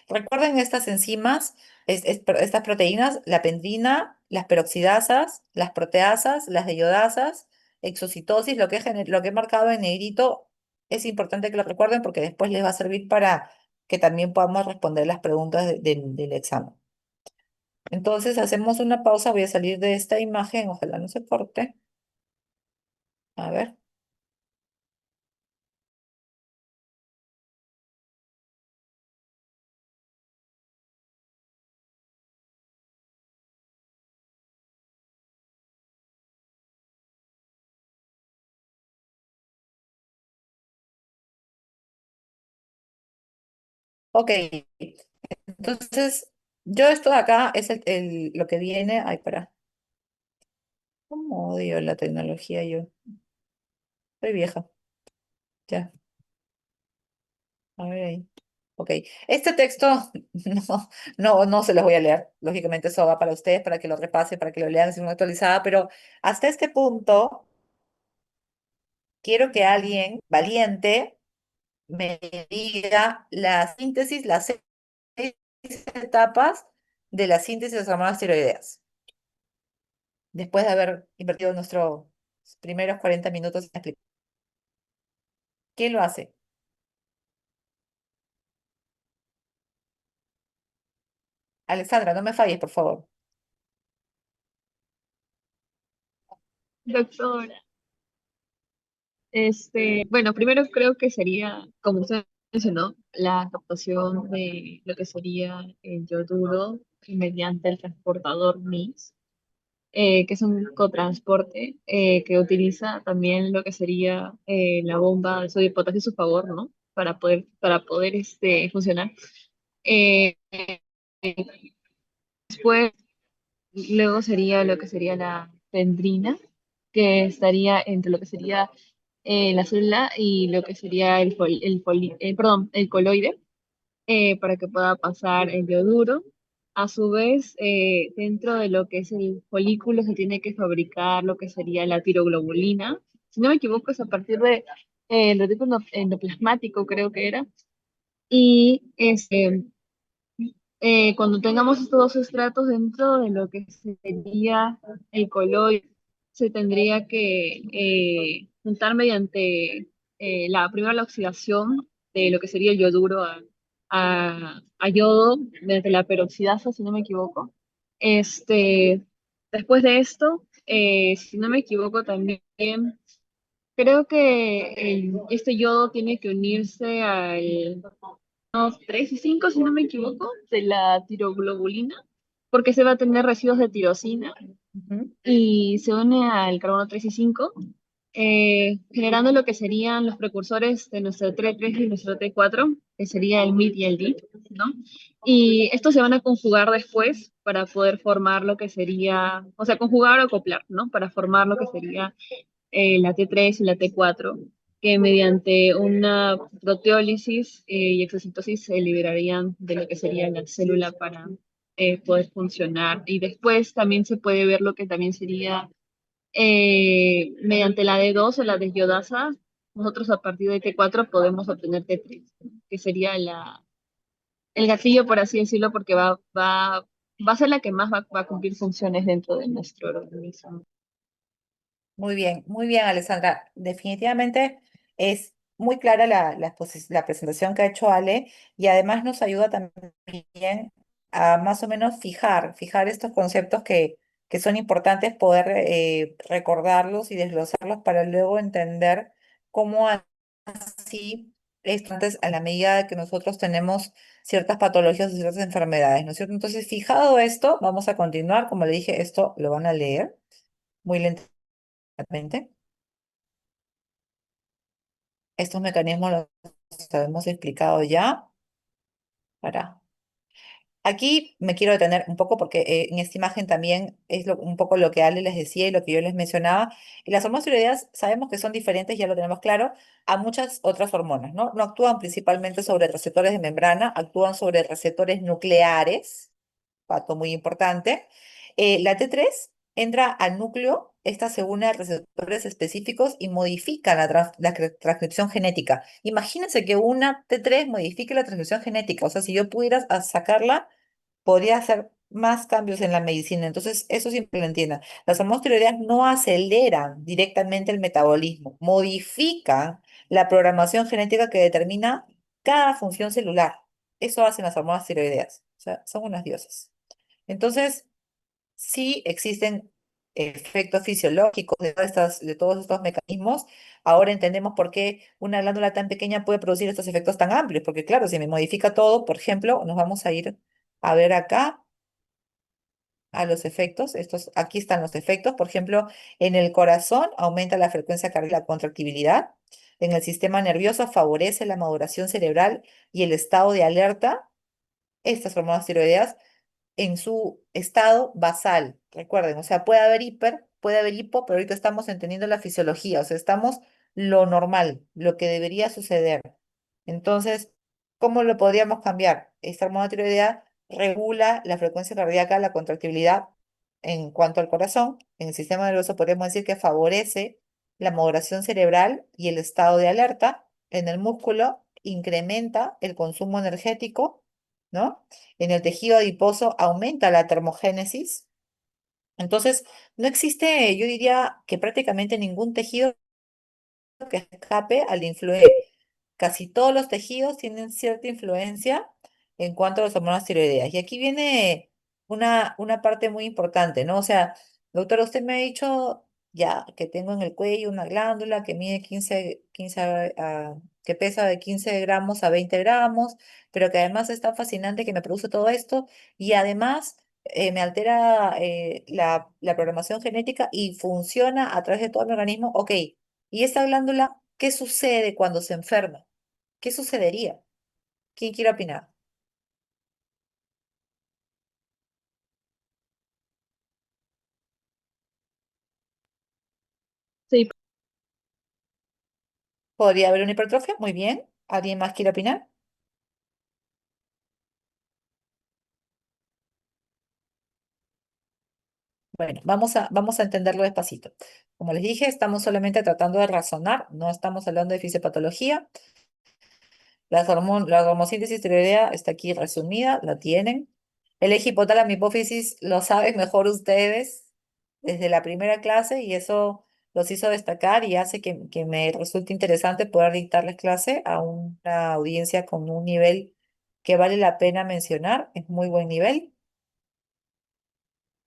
Recuerden estas enzimas, estas proteínas, la pendrina, las peroxidasas, las proteasas, las deyodasas, exocitosis, lo que he marcado en negrito, es importante que lo recuerden porque después les va a servir para que también podamos responder las preguntas del examen. Entonces hacemos una pausa, voy a salir de esta imagen, ojalá no se corte. A ver. Ok, entonces yo esto de acá es lo que viene. Ay, para. ¿Cómo odio la tecnología yo? Soy vieja. Ya, a ver ahí. Ok, este texto no se los voy a leer. Lógicamente eso va para ustedes, para que lo repasen, para que lo lean sin una actualizada, pero hasta este punto quiero que alguien valiente me diga la síntesis, las 6 etapas de la síntesis de las hormonas tiroideas, después de haber invertido nuestros primeros 40 minutos en explicar. ¿Quién lo hace? Alexandra, no me falles, por favor.
Doctora, bueno, primero creo que sería, como usted mencionó, la captación de lo que sería el yoduro mediante el transportador MIS, que es un cotransporte que utiliza también lo que sería la bomba de sodio y potasio a su favor, ¿no? Para poder funcionar. Eh, Después, luego sería lo que sería la dendrina, que estaría entre lo que sería la célula y lo que sería perdón, el coloide, para que pueda pasar el yoduro. A su vez, dentro de lo que es el folículo se tiene que fabricar lo que sería la tiroglobulina. Si no me equivoco, es a partir de el retículo endoplasmático, creo que era. Y cuando tengamos estos dos estratos dentro de lo que sería el coloide, se tendría que juntar mediante primero la oxidación de lo que sería el yoduro a yodo, mediante la peroxidasa, si no me equivoco. Después de esto, si no me equivoco también, creo que este yodo tiene que unirse al 3 y 5 si no me equivoco, de la tiroglobulina, porque se va a tener residuos de tirosina
Ujú.
y se une al carbono 3 y 5, generando lo que serían los precursores de nuestro T3 y nuestro T4, que sería el MIT y el DIT, ¿no? Y estos se van a conjugar después para poder formar lo que sería, o sea, conjugar o acoplar, ¿no? Para formar lo que sería la T3 y la T4, que mediante una proteólisis y exocitosis se liberarían de lo que sería la célula para poder funcionar. Y después también se puede ver lo que también sería mediante la D2 o la desyodasa, nosotros a partir de T4 podemos obtener T3, que sería el gatillo, por así decirlo, porque va a ser la que más va a cumplir funciones dentro de nuestro organismo.
Muy bien, Alessandra. Definitivamente es muy clara la presentación que ha hecho Ale y además nos ayuda también a más o menos fijar estos conceptos que son importantes, poder recordarlos y desglosarlos para luego entender cómo así esto antes a la medida de que nosotros tenemos ciertas patologías o ciertas enfermedades, ¿no es cierto? Entonces, fijado esto, vamos a continuar. Como le dije, esto lo van a leer muy lentamente. Estos mecanismos los hemos explicado ya. Para. Aquí me quiero detener un poco porque en esta imagen también es un poco lo que Ale les decía y lo que yo les mencionaba. Y las hormonas tiroideas sabemos que son diferentes, ya lo tenemos claro, a muchas otras hormonas, ¿no? No actúan principalmente sobre receptores de membrana, actúan sobre receptores nucleares, dato muy importante. La T3 entra al núcleo, esta se une a receptores específicos y modifica la transcripción genética. Imagínense que una T3 modifique la transcripción genética, o sea, si yo pudiera sacarla, podría hacer más cambios en la medicina. Entonces, eso siempre lo entiendan. Las hormonas tiroideas no aceleran directamente el metabolismo, modifican la programación genética que determina cada función celular. Eso hacen las hormonas tiroideas. O sea, son unas diosas. Entonces, sí existen efectos fisiológicos de todos estos mecanismos. Ahora entendemos por qué una glándula tan pequeña puede producir estos efectos tan amplios, porque claro, si me modifica todo, por ejemplo, nos vamos a ir a ver acá a los efectos. Aquí están los efectos. Por ejemplo, en el corazón aumenta la frecuencia cardíaca, la contractibilidad. En el sistema nervioso favorece la maduración cerebral y el estado de alerta. Estas hormonas tiroideas en su estado basal. Recuerden, o sea, puede haber hiper, puede haber hipo, pero ahorita estamos entendiendo la fisiología, o sea, estamos lo normal, lo que debería suceder. Entonces, ¿cómo lo podríamos cambiar? Esta hormona tiroidea regula la frecuencia cardíaca, la contractibilidad en cuanto al corazón. En el sistema nervioso podríamos decir que favorece la modulación cerebral y el estado de alerta. En el músculo incrementa el consumo energético, ¿no? En el tejido adiposo aumenta la termogénesis. Entonces, no existe, yo diría que prácticamente ningún tejido que escape al influir. Casi todos los tejidos tienen cierta influencia en cuanto a las hormonas tiroideas. Y aquí viene una parte muy importante, ¿no? O sea, doctora, usted me ha dicho ya que tengo en el cuello una glándula que mide 15 que pesa de 15 gramos a 20 gramos, pero que además es tan fascinante que me produce todo esto y además me altera la programación genética y funciona a través de todo mi organismo. Ok, ¿y esta glándula qué sucede cuando se enferma? ¿Qué sucedería? ¿Quién quiere opinar?
Sí,
¿Podría haber una hipertrofia? Muy bien. ¿Alguien más quiere opinar? Bueno, vamos a entenderlo despacito. Como les dije, estamos solamente tratando de razonar, no estamos hablando de fisiopatología. La hormosíntesis tiroidea está aquí resumida, la tienen. El eje hipotálamo hipófisis lo saben mejor ustedes desde la primera clase y eso los hizo destacar y hace que me resulte interesante poder dictarles clase a una audiencia con un nivel que vale la pena mencionar, es muy buen nivel.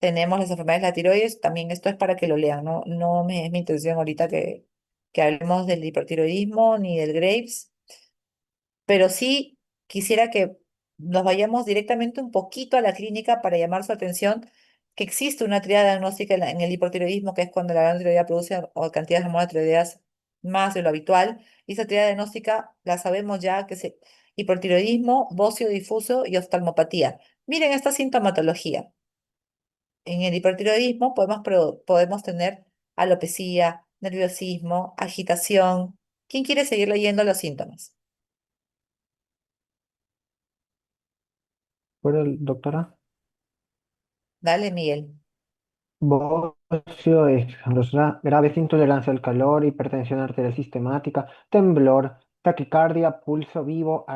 Tenemos las enfermedades de la tiroides, también esto es para que lo lean, no es mi intención ahorita que hablemos del hipertiroidismo ni del Graves, pero sí quisiera que nos vayamos directamente un poquito a la clínica para llamar su atención que existe una triada diagnóstica en el hipotiroidismo, que es cuando la glándula tiroidea produce cantidades de hormonas tiroideas más de lo habitual, y esa triada diagnóstica la sabemos ya que es hipotiroidismo, bocio difuso y oftalmopatía. Miren esta sintomatología. En el hipertiroidismo podemos tener alopecia, nerviosismo, agitación. ¿Quién quiere seguir leyendo los síntomas?
Bueno, doctora,
Dale, Miguel.
bocio, graves intolerancia al calor, hipertensión arterial sistemática, temblor, taquicardia, pulso vivo,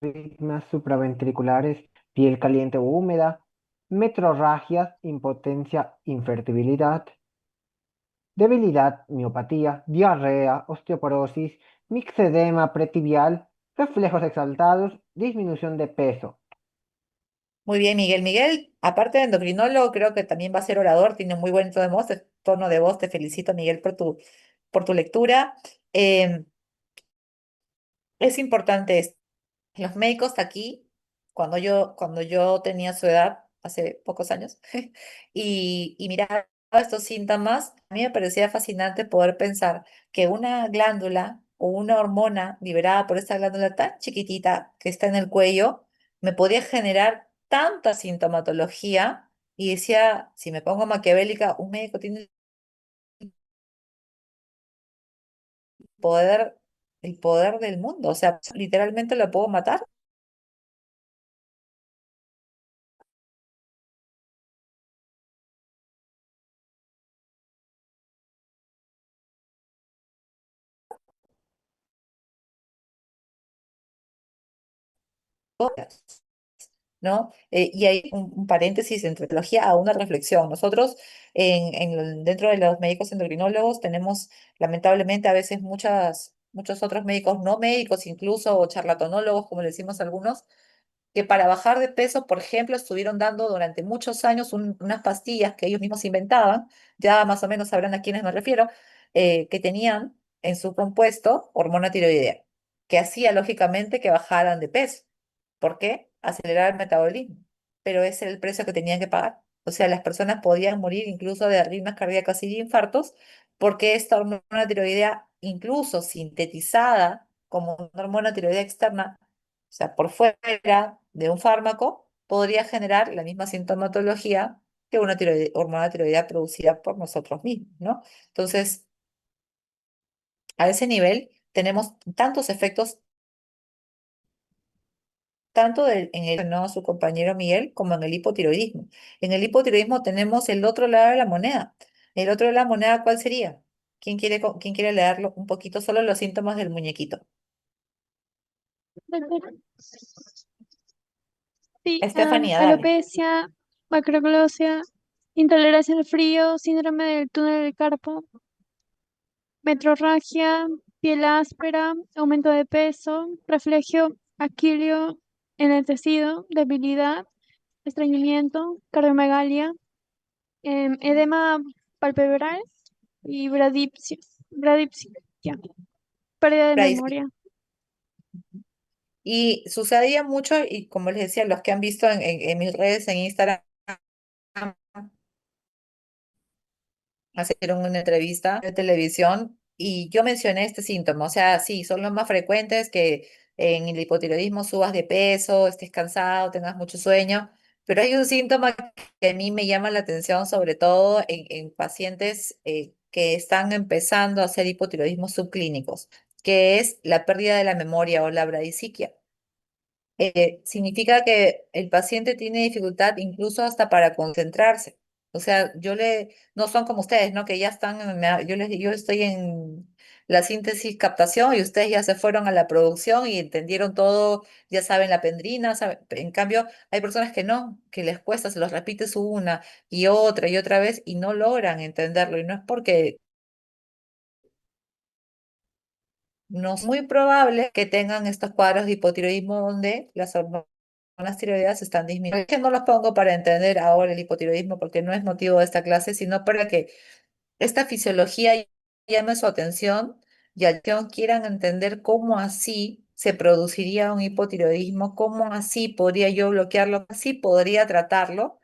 arritmias supraventriculares, piel caliente o húmeda, metrorragias, impotencia, infertilidad, debilidad, miopatía, diarrea, osteoporosis, mixedema pretibial, reflejos exaltados, disminución de peso.
Muy bien, Miguel. Miguel, aparte de endocrinólogo, creo que también va a ser orador, tiene muy buen tono de voz. Te felicito, Miguel, por tu lectura. Em, es importante esto. Los médicos aquí, cuando yo tenía su edad, hace pocos años, y miraba estos síntomas, a mí me parecía fascinante poder pensar que una glándula o una hormona liberada por esta glándula tan chiquitita que está en el cuello, me podía generar tanta sintomatología y decía, si me pongo maquiavélica, un médico tiene el poder del mundo, o sea, literalmente lo puedo matar. ¿No? Y hay un paréntesis entre teología a una reflexión. Nosotros, dentro de los médicos endocrinólogos, tenemos lamentablemente a veces muchos otros médicos no médicos, incluso o charlatanólogos, como le decimos algunos, que para bajar de peso, por ejemplo, estuvieron dando durante muchos años unas pastillas que ellos mismos inventaban, ya más o menos sabrán a quiénes me refiero, que tenían en su compuesto hormona tiroidea, que hacía lógicamente que bajaran de peso. ¿Por qué? Acelerar el metabolismo. Pero ese era el precio que tenían que pagar. O sea, las personas podían morir incluso de arritmias cardíacas y de infartos porque esta hormona tiroidea, incluso sintetizada como una hormona tiroidea externa, o sea, por fuera de un fármaco, podría generar la misma sintomatología que una hormona tiroidea producida por nosotros mismos, ¿no? Entonces, a ese nivel tenemos tantos efectos, tanto en el no su compañero Miguel como en el hipotiroidismo. En el hipotiroidismo tenemos el otro lado de la moneda. El otro lado de la moneda, ¿cuál sería? quién quiere leerlo un poquito? Solo los síntomas del muñequito.
Sí,
Estefanía, dale.
alopecia, macroglosia, intolerancia al frío, síndrome del túnel del carpo, metrorragia, piel áspera, aumento de peso, reflejo aquilio en el tejido, debilidad, estreñimiento, cardiomegalia, edema palpebral y bradipsia, pérdida de
Bryce.
memoria.
Y sucedía mucho, y como les decía, los que han visto en mis redes en Instagram, hicieron una entrevista de televisión y yo mencioné este síntoma. O sea, sí, son los más frecuentes que en el hipotiroidismo subas de peso, estés cansado, tengas mucho sueño, pero hay un síntoma que a mí me llama la atención, sobre todo en pacientes que están empezando a hacer hipotiroidismo subclínicos, que es la pérdida de la memoria o la bradisiquia. Significa que el paciente tiene dificultad incluso hasta para concentrarse. O sea, no son como ustedes, ¿no? Que ya están, yo estoy en la síntesis captación y ustedes ya se fueron a la producción y entendieron todo, ya saben la pendrina, En cambio, hay personas que no, que les cuesta, se los repites una y otra vez y no logran entenderlo. Y no es porque no es muy probable que tengan estos cuadros de hipotiroidismo donde las hormonas tiroideas están disminuyendo. Que no los pongo para entender ahora el hipotiroidismo porque no es motivo de esta clase, sino para que esta fisiología llame su atención y atención quieran entender cómo así se produciría un hipotiroidismo, cómo así podría yo bloquearlo, cómo así podría tratarlo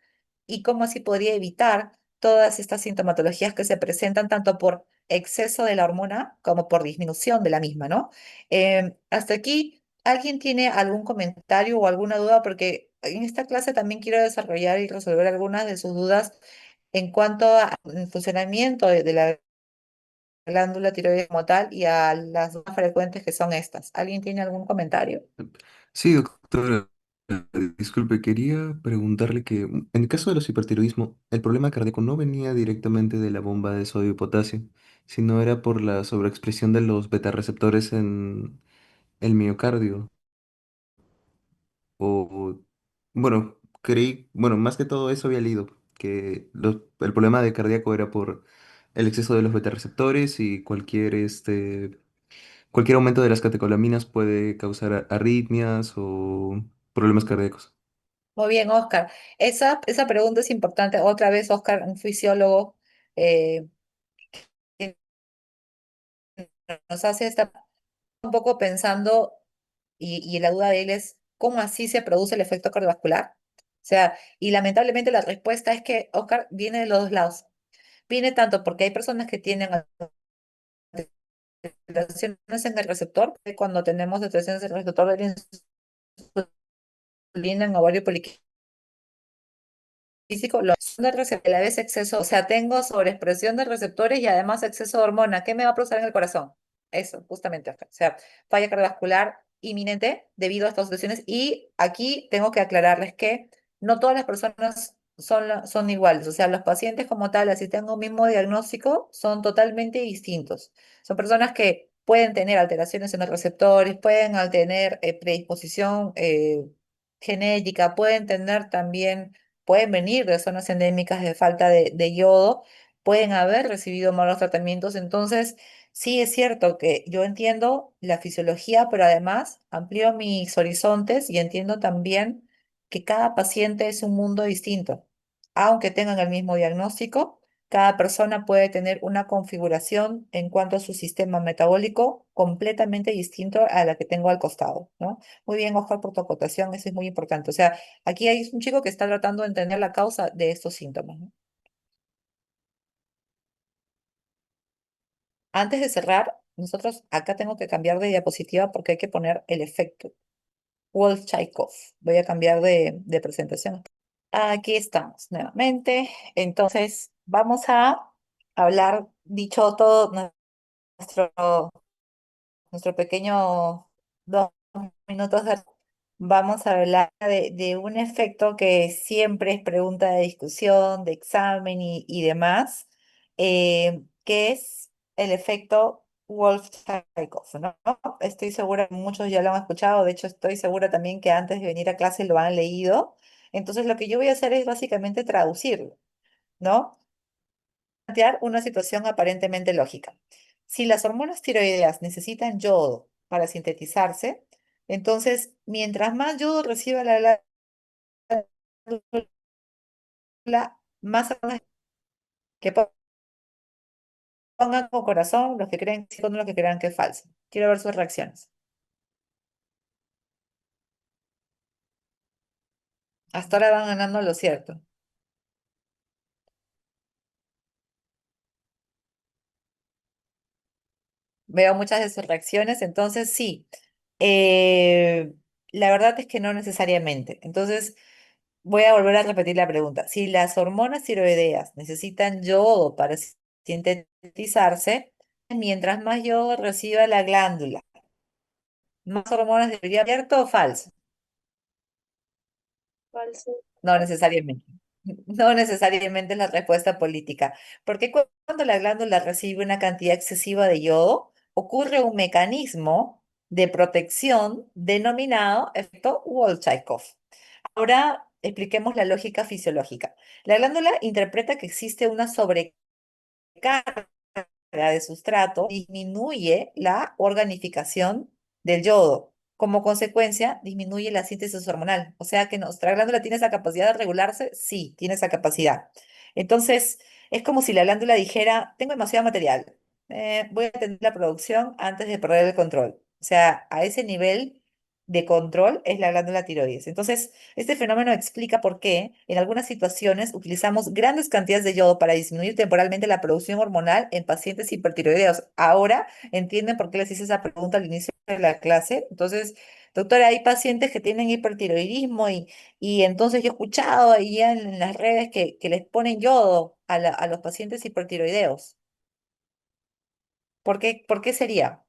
y cómo así podría evitar todas estas sintomatologías que se presentan tanto por exceso de la hormona como por disminución de la misma, ¿no? Hasta aquí, ¿alguien tiene algún comentario o alguna duda? Porque en esta clase también quiero desarrollar y resolver algunas de sus dudas en cuanto al funcionamiento de la glándula tiroides como tal y a las más frecuentes que son estas. ¿Alguien tiene algún comentario?
Sí, doctora, disculpe, quería preguntarle que en el caso de los hipertiroidismo, el problema cardíaco no venía directamente de la bomba de sodio y potasio, sino era por la sobreexpresión de los beta-receptores en el miocardio. O, bueno, bueno, más que todo eso había leído, que el problema de cardíaco era por el exceso de los beta-receptores y cualquier aumento de las catecolaminas puede causar arritmias o problemas cardíacos.
Muy bien, Oscar. Esa pregunta es importante. Otra vez, Oscar, un fisiólogo, eh, que nos hace esta un poco pensando, y la duda de él es, ¿cómo así se produce el efecto cardiovascular? O sea, y lamentablemente la respuesta es que, Oscar, viene de los dos lados. Viene tanto porque hay personas que tienen alteraciones en el receptor, que cuando tenemos alteraciones en el receptor de la insulina en ovario poliquístico, son del receptor, a la vez exceso, o sea, tengo sobreexpresión de receptores y además exceso de hormona. ¿Qué me va a procesar en el corazón? Eso, justamente, Oscar. O sea, falla cardiovascular inminente debido a estas situaciones. Y aquí tengo que aclararles que no todas las personas son iguales. O sea, los pacientes como tal, así tengo un mismo diagnóstico, son totalmente distintos. Son personas que pueden tener alteraciones en los receptores, pueden tener predisposición genética, pueden tener también pueden venir de zonas endémicas de falta de yodo, pueden haber recibido malos tratamientos. Entonces, sí es cierto que yo entiendo la fisiología, pero además amplío mis horizontes y entiendo también que cada paciente es un mundo distinto. Aunque tengan el mismo diagnóstico, cada persona puede tener una configuración en cuanto a su sistema metabólico completamente distinto a la que tengo al costado, ¿no? Muy bien, Oscar, por tu acotación, eso es muy importante. O sea, aquí hay un chico que está tratando de entender la causa de estos síntomas, ¿no? Antes de cerrar, nosotros acá tengo que cambiar de diapositiva porque hay que poner el efecto Wolff-Chaikov. Voy a cambiar de presentación. Aquí estamos nuevamente. Entonces, vamos a hablar, dicho todo nuestro nuestro pequeño 2 minutos vamos a hablar de un efecto que siempre es pregunta de discusión, de examen y demás, que es el efecto Wolff-Chaikoff, ¿no? Estoy segura que muchos ya lo han escuchado, de hecho estoy segura también que antes de venir a clase lo han leído. Entonces lo que yo voy a hacer es básicamente traducirlo, ¿no? Plantear una situación aparentemente lógica. Si las hormonas tiroideas necesitan yodo para sintetizarse, entonces mientras más yodo reciba la glándula, más hormonas que pongan como corazón los que creen que sí, con los que crean que es falso. Quiero ver sus reacciones. Hasta ahora van ganando lo cierto. Veo muchas de sus reacciones, entonces sí. Eh, la verdad es que no necesariamente. Entonces, voy a volver a repetir la pregunta. Si las hormonas tiroideas necesitan yodo para sintetizarse, mientras más yodo reciba la glándula, más hormonas debería, ¿cierto o falso?
Falso.
No necesariamente. No necesariamente es la respuesta política, porque cuando la glándula recibe una cantidad excesiva de yodo, ocurre un mecanismo de protección denominado efecto Wolff-Chaikoff. Ahora expliquemos la lógica fisiológica. La glándula interpreta que existe una sobrecarga de sustrato, disminuye la organificación del yodo. Como consecuencia, disminuye la síntesis hormonal. O sea que nuestra glándula tiene esa capacidad de regularse. Sí, tiene esa capacidad. Entonces, es como si la glándula dijera, tengo demasiado material, voy a atender la producción antes de perder el control. O sea, a ese nivel de control es la glándula tiroides. Entonces, este fenómeno explica por qué en algunas situaciones utilizamos grandes cantidades de yodo para disminuir temporalmente la producción hormonal en pacientes hipertiroideos. Ahora entienden por qué les hice esa pregunta al inicio de la clase. Entonces, doctora, hay pacientes que tienen hipertiroidismo y entonces yo he escuchado ahí en las redes que les ponen yodo a los pacientes hipertiroideos. Por qué sería?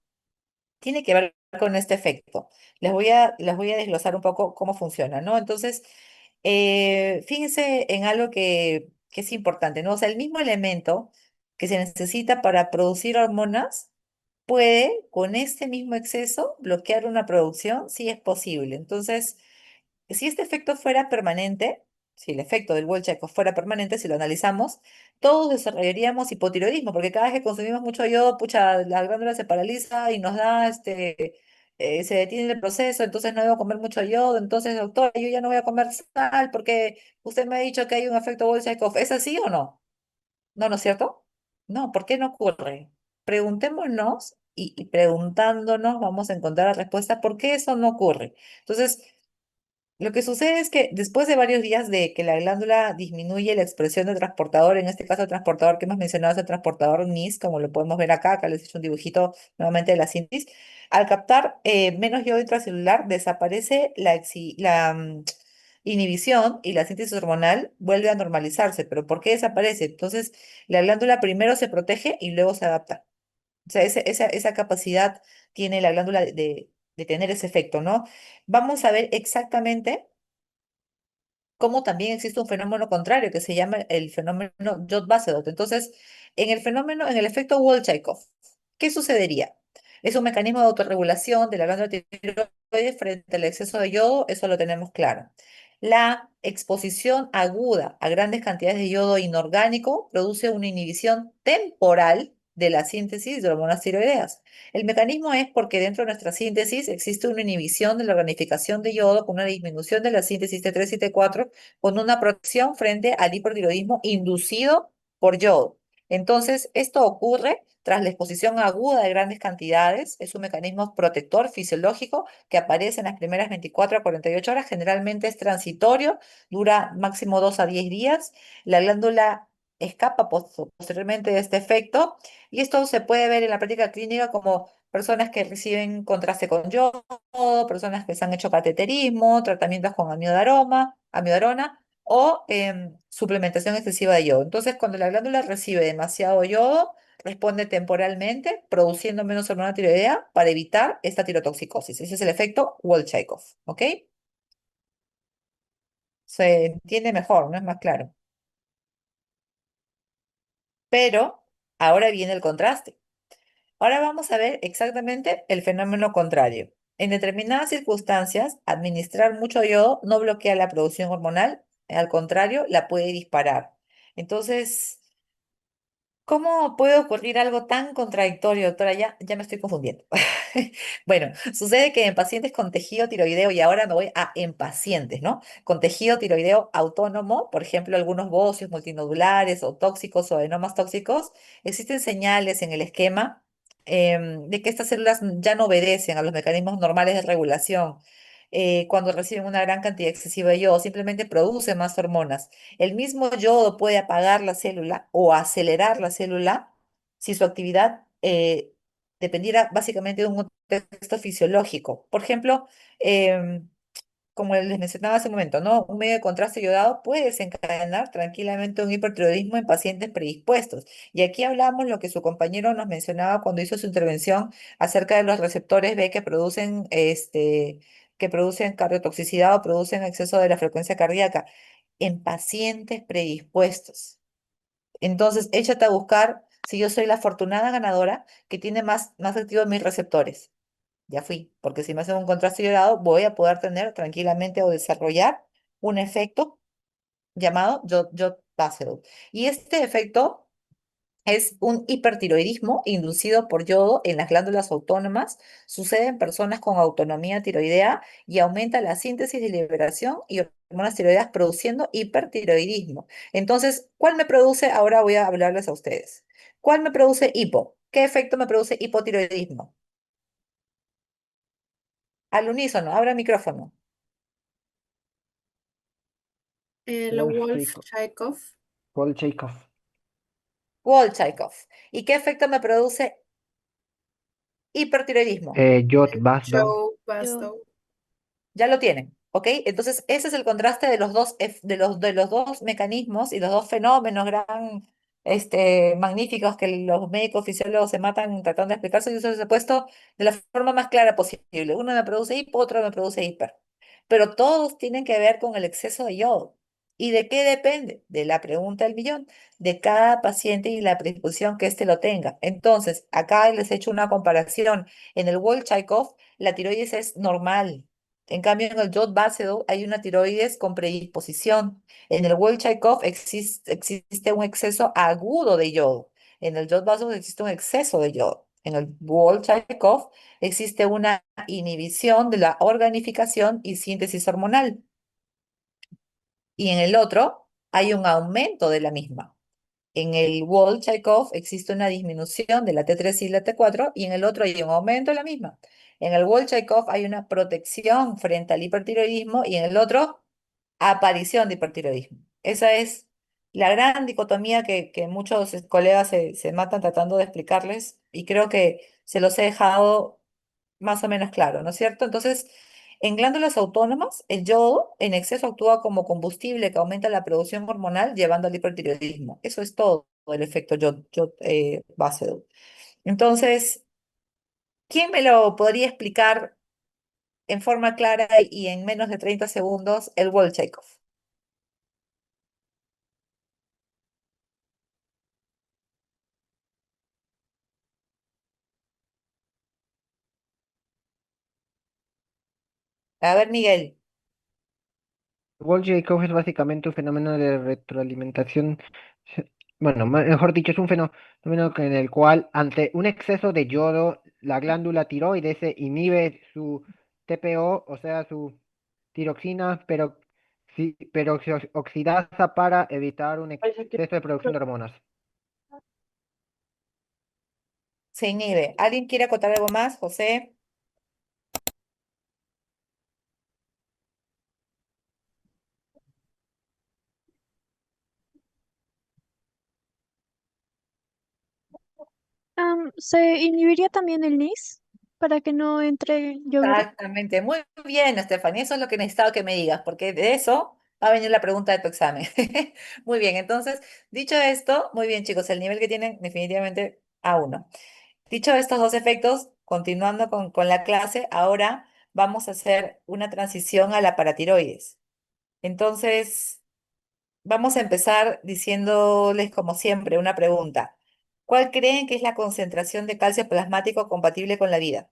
Tiene que ver con este efecto. Les voy a desglosar un poco cómo funciona, ¿no? Entonces, fíjense en algo que es importante, ¿no? O sea, el mismo elemento que se necesita para producir hormonas puede, con este mismo exceso, bloquear una producción, si es posible. Entonces, si este efecto fuera permanente, si el efecto del Wolff-Chaikoff fuera permanente, si lo analizamos, todos desarrollaríamos hipotiroidismo, porque cada vez que consumimos mucho yodo, pucha, la glándula se paraliza y nos da, se detiene el proceso, entonces no debo comer mucho yodo, entonces, doctor, yo ya no voy a comer sal porque usted me ha dicho que hay un efecto Wolff-Chaikoff. ¿Es así o no? No, ¿no es cierto? No, ¿por qué no ocurre? Preguntémonos y preguntándonos vamos a encontrar la respuesta por qué eso no ocurre. Entonces, lo que sucede es que después de varios días de que la glándula disminuye la expresión del transportador, en este caso el transportador que hemos mencionado es el transportador NIS, como lo podemos ver acá les he hecho un dibujito nuevamente de la síntesis, al captar menos yodo intracelular desaparece la inhibición y la síntesis hormonal vuelve a normalizarse. ¿Pero por qué desaparece? Entonces la glándula primero se protege y luego se adapta. O sea, esa capacidad tiene la glándula de tener ese efecto, ¿no? Vamos a ver exactamente cómo también existe un fenómeno contrario que se llama el fenómeno Jod-Basedot. Entonces, en el efecto Wolff-Chaikoff, ¿qué sucedería? Es un mecanismo de autorregulación de la glándula tiroides frente al exceso de yodo, eso lo tenemos claro. La exposición aguda a grandes cantidades de yodo inorgánico produce una inhibición temporal de la síntesis de hormonas tiroideas. El mecanismo es porque dentro de nuestra síntesis existe una inhibición de la organificación de yodo con una disminución de la síntesis T3 y T4 con una protección frente al hipertiroidismo inducido por yodo. Entonces, esto ocurre tras la exposición aguda de grandes cantidades. Es un mecanismo protector fisiológico que aparece en las primeras 24 a 48 horas. Generalmente es transitorio, dura máximo 2 a 10 días. La glándula escapa posteriormente de este efecto y esto se puede ver en la práctica clínica como personas que reciben contraste con yodo, personas que se han hecho cateterismo, tratamientos con amiodarona o suplementación excesiva de yodo. Entonces, cuando la glándula recibe demasiado yodo, responde temporalmente, produciendo menos hormona tiroidea para evitar esta tirotoxicosis. Ese es el efecto Wolff-Chaikoff, ¿ok? Se entiende mejor, ¿no? Es más claro. Pero ahora viene el contraste. Ahora vamos a ver exactamente el fenómeno contrario. En determinadas circunstancias, administrar mucho yodo no bloquea la producción hormonal, al contrario, la puede disparar. Entonces, ¿cómo puede ocurrir algo tan contradictorio, doctora? Ya me estoy confundiendo. Bueno, sucede que en pacientes con tejido tiroideo, y ahora me voy a en pacientes, ¿no? Con tejido tiroideo autónomo, por ejemplo, algunos bocios multinodulares o tóxicos o adenomas tóxicos, existen señales en el esquema de que estas células ya no obedecen a los mecanismos normales de regulación. Cuando reciben una gran cantidad excesiva de yodo, simplemente producen más hormonas. El mismo yodo puede apagar la célula o acelerar la célula si su actividad dependiera básicamente de un contexto fisiológico. Por ejemplo, como les mencionaba hace un momento, ¿no? Un medio de contraste yodado puede desencadenar tranquilamente un hipertiroidismo en pacientes predispuestos. Y aquí hablamos lo que su compañero nos mencionaba cuando hizo su intervención acerca de los receptores B que producen cardiotoxicidad o producen exceso de la frecuencia cardíaca en pacientes predispuestos. Entonces, échate a buscar si yo soy la afortunada ganadora que tiene más activos mis receptores. Ya fui, porque si me hacen un contraste iodado, voy a poder tener tranquilamente o desarrollar un efecto llamado Jod Basedow. Y este efecto es un hipertiroidismo inducido por yodo en las glándulas autónomas. Sucede en personas con autonomía tiroidea y aumenta la síntesis de liberación y hormonas tiroideas produciendo hipertiroidismo. Entonces, ¿cuál me produce? Ahora voy a hablarles a ustedes. ¿Cuál me produce hipo? ¿Qué efecto me produce hipotiroidismo? Al unísono, abra micrófono.
El
Wolff-Chaikoff.
Wolff-Chaikoff.
Wolff-Chaikoff.
Wolff-Chaikoff. ¿Y qué efecto me produce hipertiroidismo?
Jod Basedow.
Joe
Yo,
Bastow.
Ya lo tienen, ¿ok? Entonces, ese es el contraste de los dos, de los dos mecanismos y los dos fenómenos magníficos que los médicos fisiólogos se matan tratando de explicarse. Yo se los he puesto de la forma más clara posible. Uno me produce hipo, otro me produce hiper. Pero todos tienen que ver con el exceso de yodo. ¿Y de qué depende? De la pregunta del millón, de cada paciente y la predisposición que éste lo tenga. Entonces, acá les he hecho una comparación. En el Wolff-Chaikoff, la tiroides es normal. En cambio, en el Jod Basedow hay una tiroides con predisposición. En el Wolff-Chaikoff existe un exceso agudo de yodo. En el Jod Basedow existe un exceso de yodo. En el Wolff-Chaikoff existe una inhibición de la organificación y síntesis hormonal. Y en el otro hay un aumento de la misma. En el Wall-Chaikoff existe una disminución de la T3 y la T4 y en el otro hay un aumento de la misma. En el Wall-Chaikoff hay una protección frente al hipertiroidismo y en el otro aparición de hipertiroidismo. Esa es la gran dicotomía que muchos colegas se matan tratando de explicarles y creo que se los he dejado más o menos claro, ¿no es cierto? Entonces, en glándulas autónomas, el yodo en exceso actúa como combustible que aumenta la producción hormonal llevando al hipertiroidismo. Eso es todo el efecto Basedow. Entonces, ¿quién me lo podría explicar en forma clara y en menos de 30 segundos el Wolff-Chaikoff? A ver, Miguel.
Wolff-Chaikoff es básicamente un fenómeno de retroalimentación. Bueno, mejor dicho, es un fenómeno en el cual, ante un exceso de yodo, la glándula tiroides se inhibe su TPO, o sea, su tiroxina, pero, sí, pero se oxidasa para evitar un exceso de producción de hormonas.
Se inhibe. ¿Alguien quiere acotar algo más, José?
¿Se inhibiría también el NIS para que no entre yodo?
Exactamente. Muy bien, Estefanía. Eso es lo que necesitaba que me digas, porque de eso va a venir la pregunta de tu examen. Muy bien, entonces, dicho esto, muy bien, chicos, el nivel que tienen definitivamente A1. Dicho estos dos efectos, continuando con la clase, ahora vamos a hacer una transición a la paratiroides. Entonces, vamos a empezar diciéndoles, como siempre, una pregunta. ¿Cuál creen que es la concentración de calcio plasmático compatible con la vida?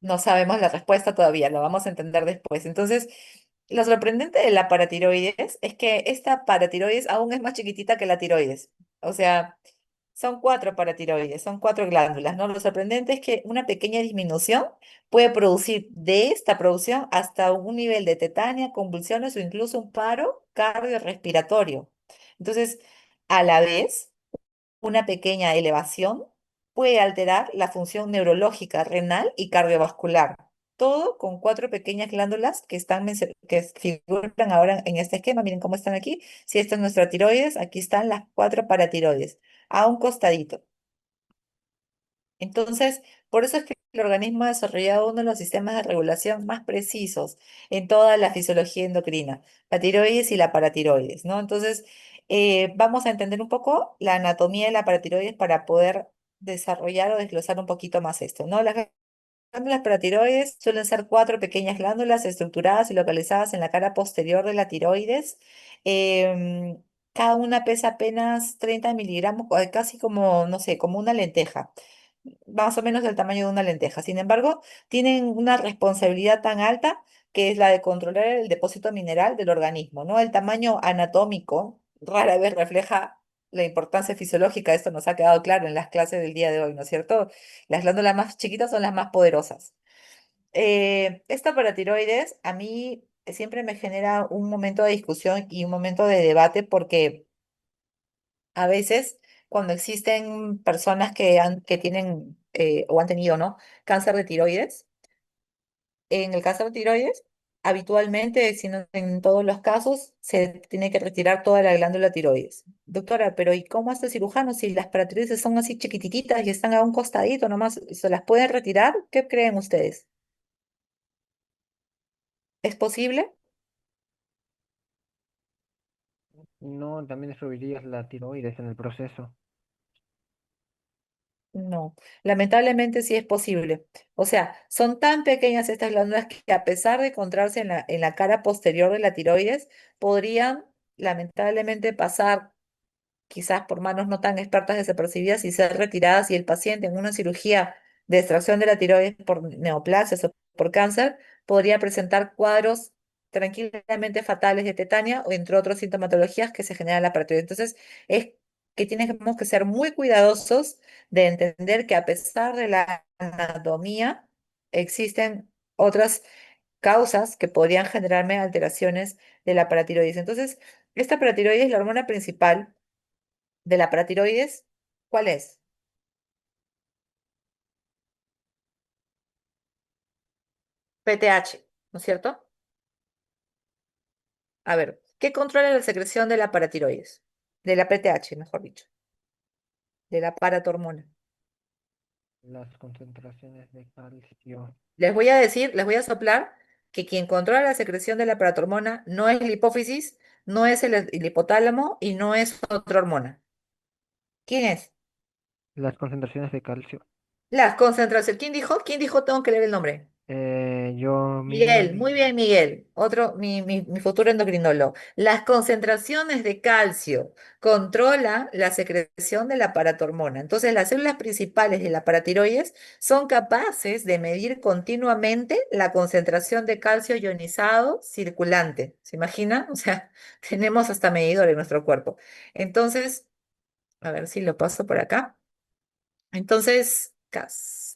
No sabemos la respuesta todavía, la vamos a entender después. Entonces, lo sorprendente de la paratiroides es que esta paratiroides aún es más chiquitita que la tiroides. O sea, son cuatro paratiroides, son cuatro glándulas, ¿no? Lo sorprendente es que una pequeña disminución puede producir de esta producción hasta un nivel de tetania, convulsiones o incluso un paro cardiorrespiratorio. Entonces, a la vez, una pequeña elevación puede alterar la función neurológica, renal y cardiovascular. Todo con cuatro pequeñas glándulas que figuran ahora en este esquema. Miren cómo están aquí. Si esta es nuestra tiroides, aquí están las cuatro paratiroides, a un costadito. Entonces, por eso es que el organismo ha desarrollado uno de los sistemas de regulación más precisos en toda la fisiología endocrina, la tiroides y la paratiroides, ¿no? Entonces, vamos a entender un poco la anatomía de la paratiroides para poder desarrollar o desglosar un poquito más esto, ¿no? Las glándulas paratiroides suelen ser cuatro pequeñas glándulas estructuradas y localizadas en la cara posterior de la tiroides. Em, Cada una pesa apenas 30 miligramos, casi como, no sé, como una lenteja, más o menos del tamaño de una lenteja. Sin embargo, tienen una responsabilidad tan alta que es la de controlar el depósito mineral del organismo, ¿no? El tamaño anatómico rara vez refleja la importancia fisiológica. Esto nos ha quedado claro en las clases del día de hoy, ¿no es cierto? Las glándulas más chiquitas son las más poderosas. Esta paratiroides a mí siempre me genera un momento de discusión y un momento de debate porque a veces, cuando existen personas que tienen o han tenido, ¿no? Cáncer de tiroides, en el cáncer de tiroides, habitualmente, si no en todos los casos, se tiene que retirar toda la glándula tiroides. Doctora, pero ¿y cómo hace el cirujano si las paratiroides son así chiquititas y están a un costadito nomás? ¿Se las pueden retirar? ¿Qué creen ustedes? ¿Es posible?
No, también destruirías la tiroides en el proceso.
No, lamentablemente sí es posible. O sea, son tan pequeñas estas glándulas que a pesar de encontrarse en la cara posterior de la tiroides, podrían lamentablemente pasar quizás por manos no tan expertas desapercibidas y ser retiradas y el paciente en una cirugía de extracción de la tiroides por neoplasias o por cáncer podría presentar cuadros tranquilamente fatales de tetania o entre otras sintomatologías que se generan en la paratiroides. Entonces, es que tenemos que ser muy cuidadosos de entender que a pesar de la anatomía, existen otras causas que podrían generarme alteraciones de la paratiroides. Entonces, esta paratiroides, la hormona principal, de la paratiroides, ¿cuál es? PTH, ¿no es cierto? A ver, ¿qué controla la secreción de la paratiroides? De la PTH, mejor dicho, de la paratormona.
Las concentraciones de calcio.
Les voy a decir, les voy a soplar que quien controla la secreción de la paratormona no es la hipófisis, no es el hipotálamo y no es otra hormona. ¿Quién es?
Las concentraciones de calcio.
Las concentraciones. ¿Quién dijo? ¿Quién dijo? Tengo que leer el nombre.
Yo,
Miguel,
Miguel.
muy bien, Miguel. Otro, mi futuro endocrinólogo. Las concentraciones de calcio controlan la secreción de la paratormona. Entonces, las células principales de la paratiroides son capaces de medir continuamente la concentración de calcio ionizado circulante. ¿Se imagina? O sea, tenemos hasta medidor en nuestro cuerpo. Entonces, a ver si lo paso por acá. Entonces,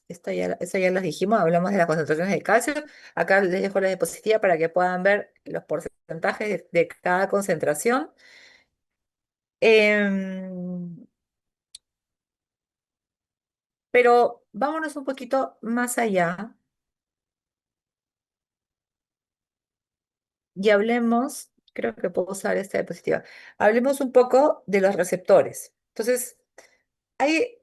esto ya las dijimos, hablamos de las concentraciones de calcio. Acá les dejo la diapositiva para que puedan ver los porcentajes de cada concentración. Em, pero vámonos un poquito más allá y hablemos, creo que puedo usar esta diapositiva, hablemos un poco de los receptores. Entonces, hay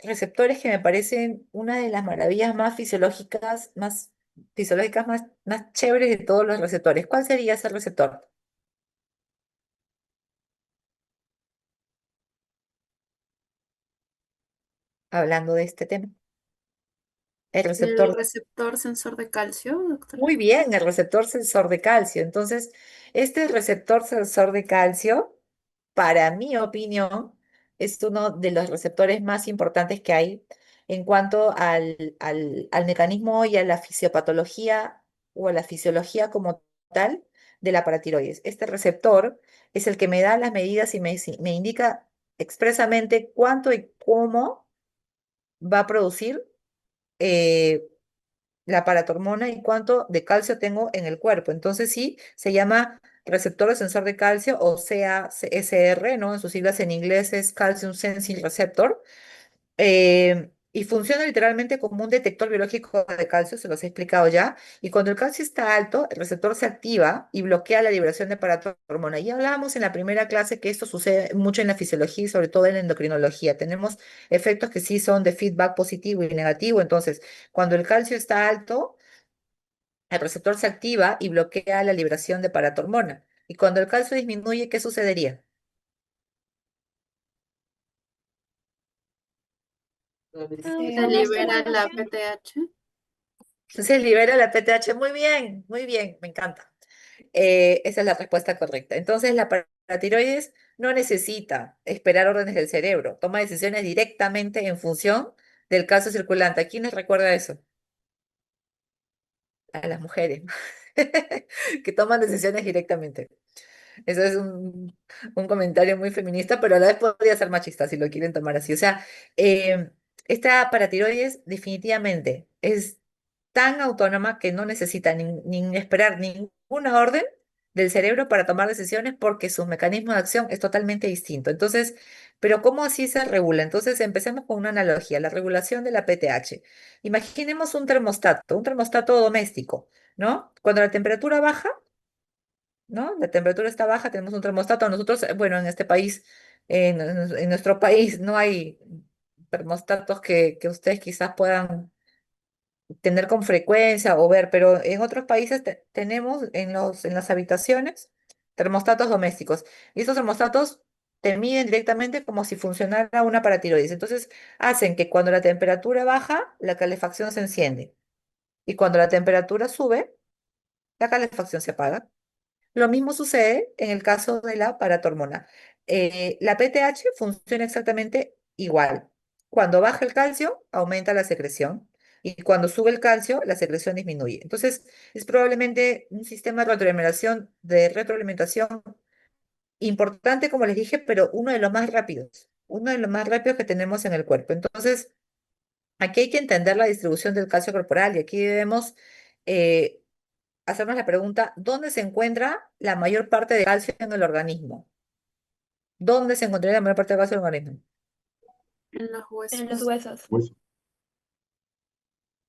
receptores que me parecen una de las maravillas más chéveres de todos los receptores. ¿Cuál sería ese receptor? hablando de este tema. El
El
receptor.
receptor sensor de calcio, doctora.
Muy bien, el receptor sensor de calcio. Entonces, este receptor sensor de calcio, para mi opinión, es uno de los receptores más importantes que hay en cuanto al mecanismo y a la fisiopatología o a la fisiología como tal de la paratiroides. Este receptor es el que me da las medidas y me indica expresamente cuánto y cómo va a producir eh, la paratormona y cuánto de calcio tengo en el cuerpo. Entonces sí, se llama receptor de sensor de calcio o CASR, ¿no? En sus siglas en inglés es Calcium Sensing Receptor. Y funciona literalmente como un detector biológico de calcio, se los he explicado ya. Y cuando el calcio está alto, el receptor se activa y bloquea la liberación de paratormona. Y hablábamos en la primera clase que esto sucede mucho en la fisiología y sobre todo en la endocrinología. Tenemos efectos que sí son de feedback positivo y negativo. Entonces, cuando el calcio está alto, el receptor se activa y bloquea la liberación de paratormona. Y cuando el calcio disminuye, ¿qué sucedería?
Se
Una
libera la
estimulación.
PTH.
Se libera la PTH. Muy bien, me encanta. Esa es la respuesta correcta. Entonces, la paratiroides no necesita esperar órdenes del cerebro, toma decisiones directamente en función del calcio circulante. ¿A quién les recuerda eso? A las mujeres, que toman decisiones directamente. Eso es un comentario muy feminista, pero a la vez podría ser machista si lo quieren tomar así. O sea, eh, esta paratiroides definitivamente es tan autónoma que no necesita ni esperar ninguna orden del cerebro para tomar decisiones porque su mecanismo de acción es totalmente distinto. Entonces, pero ¿cómo así se regula? Entonces, empecemos con una analogía, la regulación de la PTH. Imaginemos un termostato doméstico, ¿no? Cuando la temperatura baja, ¿no? La temperatura está baja, tenemos un termostato. Nosotros, bueno, en este país, en nuestro país no hay termostatos que ustedes quizás puedan tener con frecuencia o ver, pero en otros países tenemos en las habitaciones termostatos domésticos. Y esos termostatos te miden directamente como si funcionara una paratiroides. Entonces, hacen que cuando la temperatura baja, la calefacción se enciende. Y cuando la temperatura sube, la calefacción se apaga. Lo mismo sucede en el caso de la paratormona. La PTH funciona exactamente igual. Cuando baja el calcio, aumenta la secreción y cuando sube el calcio, la secreción disminuye. Entonces, es probablemente un sistema de retroalimentación importante, como les dije, pero uno de los más rápidos que tenemos en el cuerpo. Entonces, aquí hay que entender la distribución del calcio corporal y aquí debemos eh, hacernos la pregunta, ¿dónde se encuentra la mayor parte de calcio en el organismo? ¿Dónde se encontraría la mayor parte de calcio en el organismo?
En los
En los
huesos.
huesos.
Pues,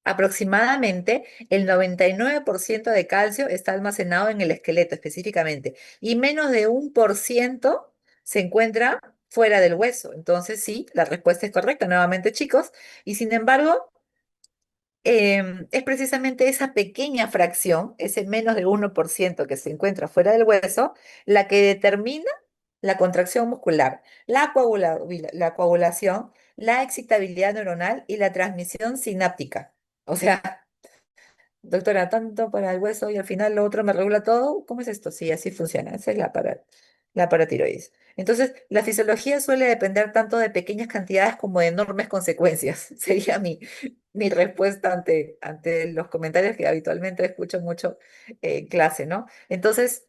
Aproximadamente el 99% de calcio está almacenado en el esqueleto específicamente y menos de 1% se encuentra fuera del hueso. Entonces, sí, la respuesta es correcta, nuevamente, chicos. Y sin embargo, es precisamente esa pequeña fracción, ese menos de 1% que se encuentra fuera del hueso, la que determina la contracción muscular, la coagulación, la excitabilidad neuronal y la transmisión sináptica. O sea, doctora, tanto para el hueso y al final lo otro me regula todo. ¿Cómo es esto? Sí, así funciona. Esa es la paratiroides. Entonces, la fisiología suele depender tanto de pequeñas cantidades como de enormes consecuencias. Sería mi respuesta ante los comentarios que habitualmente escucho mucho en clase, ¿no? Entonces,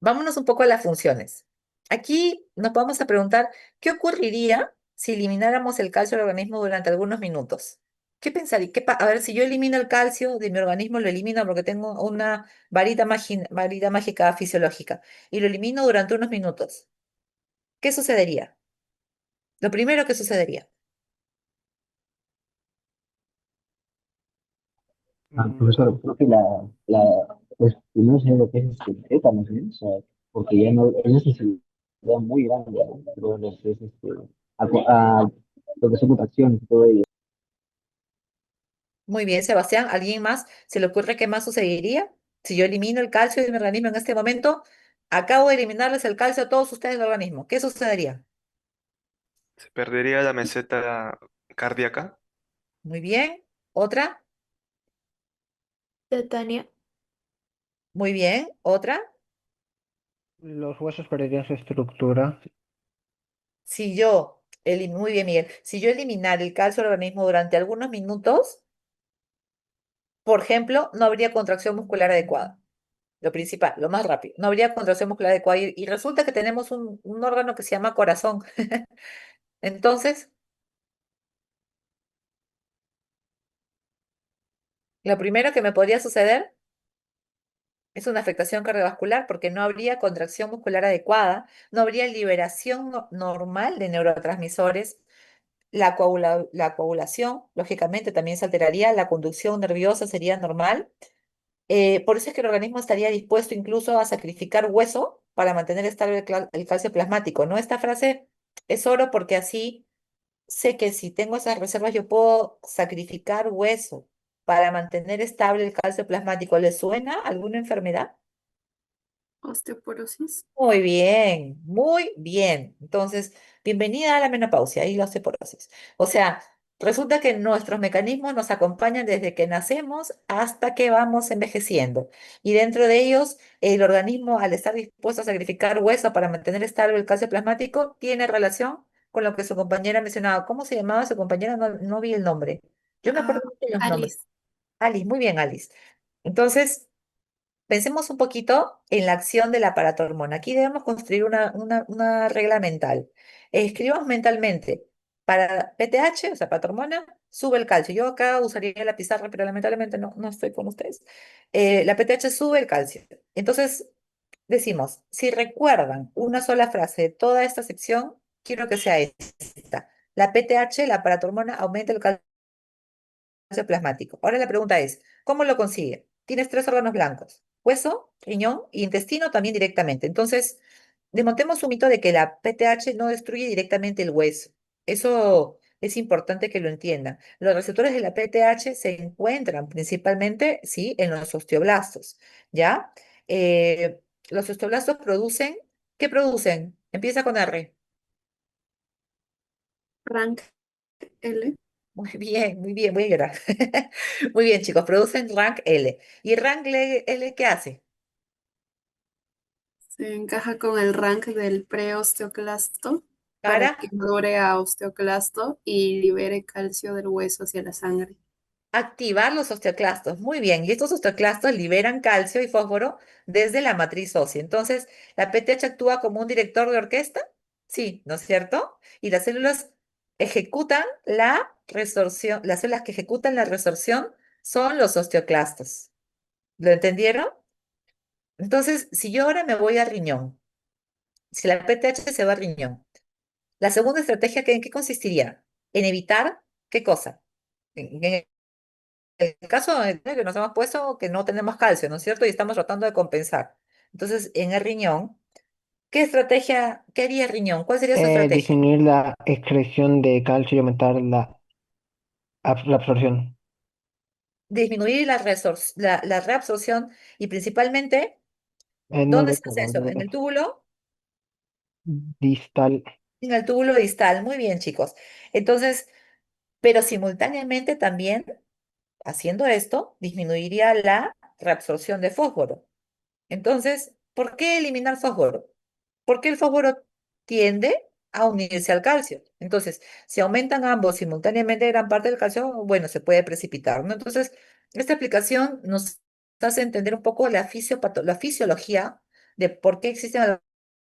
vámonos un poco a las funciones. Aquí nos vamos a preguntar, ¿qué ocurriría si elimináramos el calcio del organismo durante algunos minutos? ¿Qué pensaría? A ver, si yo elimino el calcio de mi organismo, lo elimino porque tengo una varita mágica fisiológica y lo elimino durante unos minutos. ¿Qué sucedería? Lo primero que sucedería.
Mm,
profesor, creo que pues primero sé lo que es tétano, ¿sí? O sea, porque ya no, es una sensibilidad muy grande, ¿no? Pero lo que es a lo que son contracciones y todo ello.
Muy bien, Sebastián. ¿Alguien más se le ocurre qué más sucedería? Si yo elimino el calcio de mi organismo en este momento, acabo de eliminarles el calcio a todos ustedes del organismo. ¿Qué sucedería?
Se perdería la meseta cardíaca.
Muy bien. ¿Otra?
Tetania.
Muy bien. ¿Otra?
Los huesos perderían su estructura.
Si yo, muy bien, Miguel, si yo eliminar el calcio del organismo durante algunos minutos, por ejemplo, no habría contracción muscular adecuada. Lo principal, lo más rápido. No habría contracción muscular adecuada y resulta que tenemos un órgano que se llama corazón. Entonces, lo primero que me podría suceder es una afectación cardiovascular porque no habría contracción muscular adecuada, no habría liberación normal de neurotransmisores, la coagulación, lógicamente, también se alteraría, la conducción nerviosa sería normal. Por eso es que el organismo estaría dispuesto incluso a sacrificar hueso para mantener estable el calcio plasmático, ¿no? Esta frase es oro porque así sé que si tengo esas reservas yo puedo sacrificar hueso para mantener estable el calcio plasmático. ¿Le suena alguna enfermedad?
Osteoporosis.
Muy bien, muy bien. Entonces, bienvenida a la menopausia y la osteoporosis. O sea, resulta que nuestros mecanismos nos acompañan desde que nacemos hasta que vamos envejeciendo. Y dentro de ellos, el organismo, al estar dispuesto a sacrificar hueso para mantener estable el calcio plasmático, tiene relación con lo que su compañera mencionaba. ¿Cómo se llamaba su compañera? No, no vi el nombre. Yo me
Ah,
acuerdo de los nombres.
Alice.
Alice, muy bien, Alice. Entonces, pensemos un poquito en la acción del aparato hormona. Aquí debemos construir una regla mental. Escribamos mentalmente. Para PTH, o sea, para hormona, sube el calcio. Yo acá usaría la pizarra, pero lamentablemente no estoy con ustedes. La PTH sube el calcio. Entonces, decimos, si recuerdan una sola frase de toda esta sección, quiero que sea esta. La PTH, la paratormona, aumenta el calcio plasmático. Ahora la pregunta es, ¿cómo lo consigue? Tienes tres órganos blancos, hueso, riñón e intestino también directamente. Entonces, desmontemos un mito de que la PTH no destruye directamente el hueso. Eso es importante que lo entiendan. Los receptores de la PTH se encuentran principalmente, sí, en los osteoblastos, ¿ya? Eh, los osteoblastos producen, ¿qué producen? Empieza con R.
Rank L.
Muy bien, voy a llorar. Muy bien, chicos, producen rank L. ¿Y rank L qué hace?
Se encaja con el rank del preosteoclasto para
Para
que madure a osteoclasto y libere calcio del hueso hacia la sangre.
activar los osteoclastos. Muy bien, y estos osteoclastos liberan calcio y fósforo desde la matriz ósea. Entonces, ¿la PTH actúa como un director de orquesta? Sí, ¿no es cierto? Y las células ejecutan la resorción, las células que ejecutan la resorción son los osteoclastos. ¿Lo entendieron? Entonces, si yo ahora me voy al riñón, si la PTH se va al riñón, la segunda estrategia, ¿en qué consistiría? En evitar, ¿qué cosa? En el caso de que nos hemos puesto que no tenemos calcio, ¿no es cierto? Y estamos tratando de compensar. Entonces, en el riñón, ¿qué estrategia, qué haría el riñón? ¿Cuál sería su estrategia?
Disminuir la excreción de calcio y aumentar la absorción
Disminuir la reabsorción y principalmente,
en
¿dónde
nube
se hace eso? En el túbulo,
distal.
en el túbulo distal. Muy bien, chicos. Entonces, pero simultáneamente también, haciendo esto, disminuiría la reabsorción de fósforo. Entonces, ¿por qué eliminar fósforo? Porque el fósforo tiende a unirse al calcio. Entonces, si aumentan ambos simultáneamente gran parte del calcio, bueno, se puede precipitar, ¿no? Entonces, esta aplicación nos hace entender un poco la fisiología de por qué existen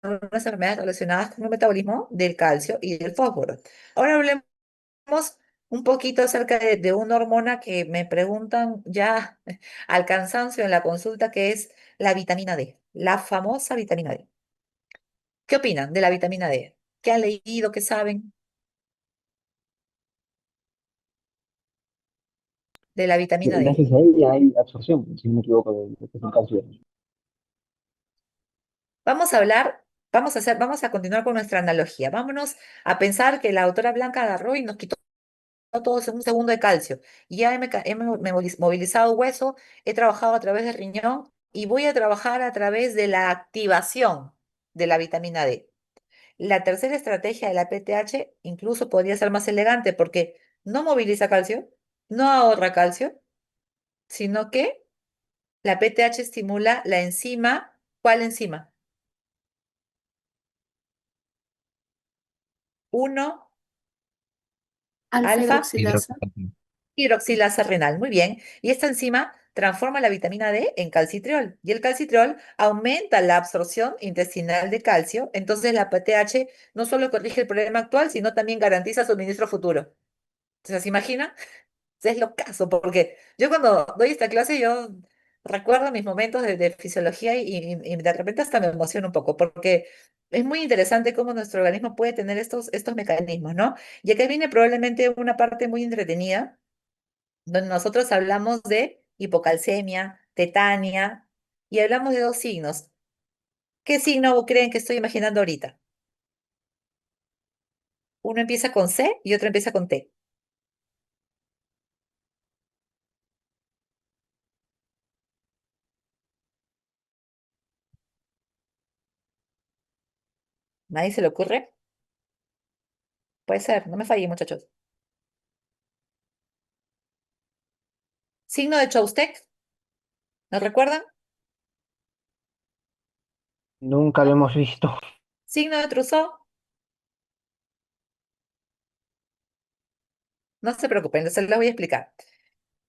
algunas enfermedades relacionadas con el metabolismo del calcio y del fósforo. Ahora hablemos un poquito acerca de una hormona que me preguntan ya al cansancio en la consulta, que es la vitamina D, la famosa vitamina D. ¿Qué opinan de la vitamina D? ¿Qué han leído? ¿Qué saben de la vitamina D?
Gracias a ella hay absorción, si no me equivoco, de lo que es el calcio.
Vamos a hablar, vamos a continuar con nuestra analogía. Vámonos a pensar que la autora Blanca agarró y nos quitó todos en un segundo de calcio. Y ya movilizado hueso, he trabajado a través del riñón y voy a trabajar a través de la activación de la vitamina D. La tercera estrategia de la PTH incluso podría ser más elegante porque no moviliza calcio, no ahorra calcio, sino que la PTH estimula la enzima. ¿Cuál enzima? Uno
Alfa
alfa
hidroxilasa.
hidroxilasa renal. Muy bien. Y esta enzima transforma la vitamina D en calcitriol. Y el calcitriol aumenta la absorción intestinal de calcio. Entonces la PTH no solo corrige el problema actual, sino también garantiza suministro futuro. Entonces, ¿se imagina? Es lo caso, porque yo cuando doy esta clase, yo recuerdo mis momentos de fisiología y de repente hasta me emociona un poco, porque es muy interesante cómo nuestro organismo puede tener estos mecanismos, ¿no? Y acá viene probablemente una parte muy entretenida, donde nosotros hablamos de hipocalcemia, tetania, y hablamos de dos signos. ¿Qué signo creen que estoy imaginando ahorita? Uno empieza con C y otro empieza con T. ¿Nadie se le ocurre? Puede ser, no me fallen, muchachos. Signo de Chopstek, ¿no recuerdan?
Nunca lo hemos visto.
Signo de Trousseau, no se preocupen, se los voy a explicar.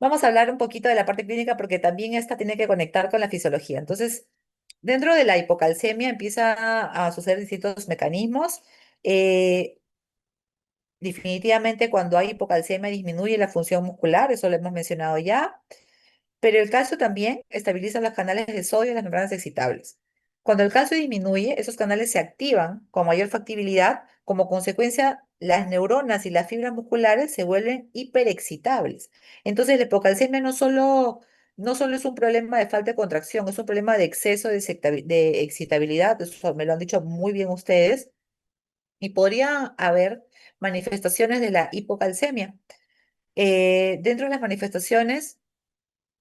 Vamos a hablar un poquito de la parte clínica porque también esta tiene que conectar con la fisiología. Entonces, dentro de la hipocalcemia empieza a suceder distintos mecanismos. Eh, Definitivamente cuando hay hipocalcemia disminuye la función muscular, eso lo hemos mencionado ya. Pero el calcio también estabiliza los canales de sodio y las membranas excitables. Cuando el calcio disminuye, esos canales se activan con mayor factibilidad. Como consecuencia, las neuronas y las fibras musculares se vuelven hiperexcitables. Entonces, la hipocalcemia no solo es un problema de falta de contracción, es un problema de exceso de excitabilidad. Eso me lo han dicho muy bien ustedes. Y podría haber manifestaciones de la hipocalcemia. Dentro de las manifestaciones,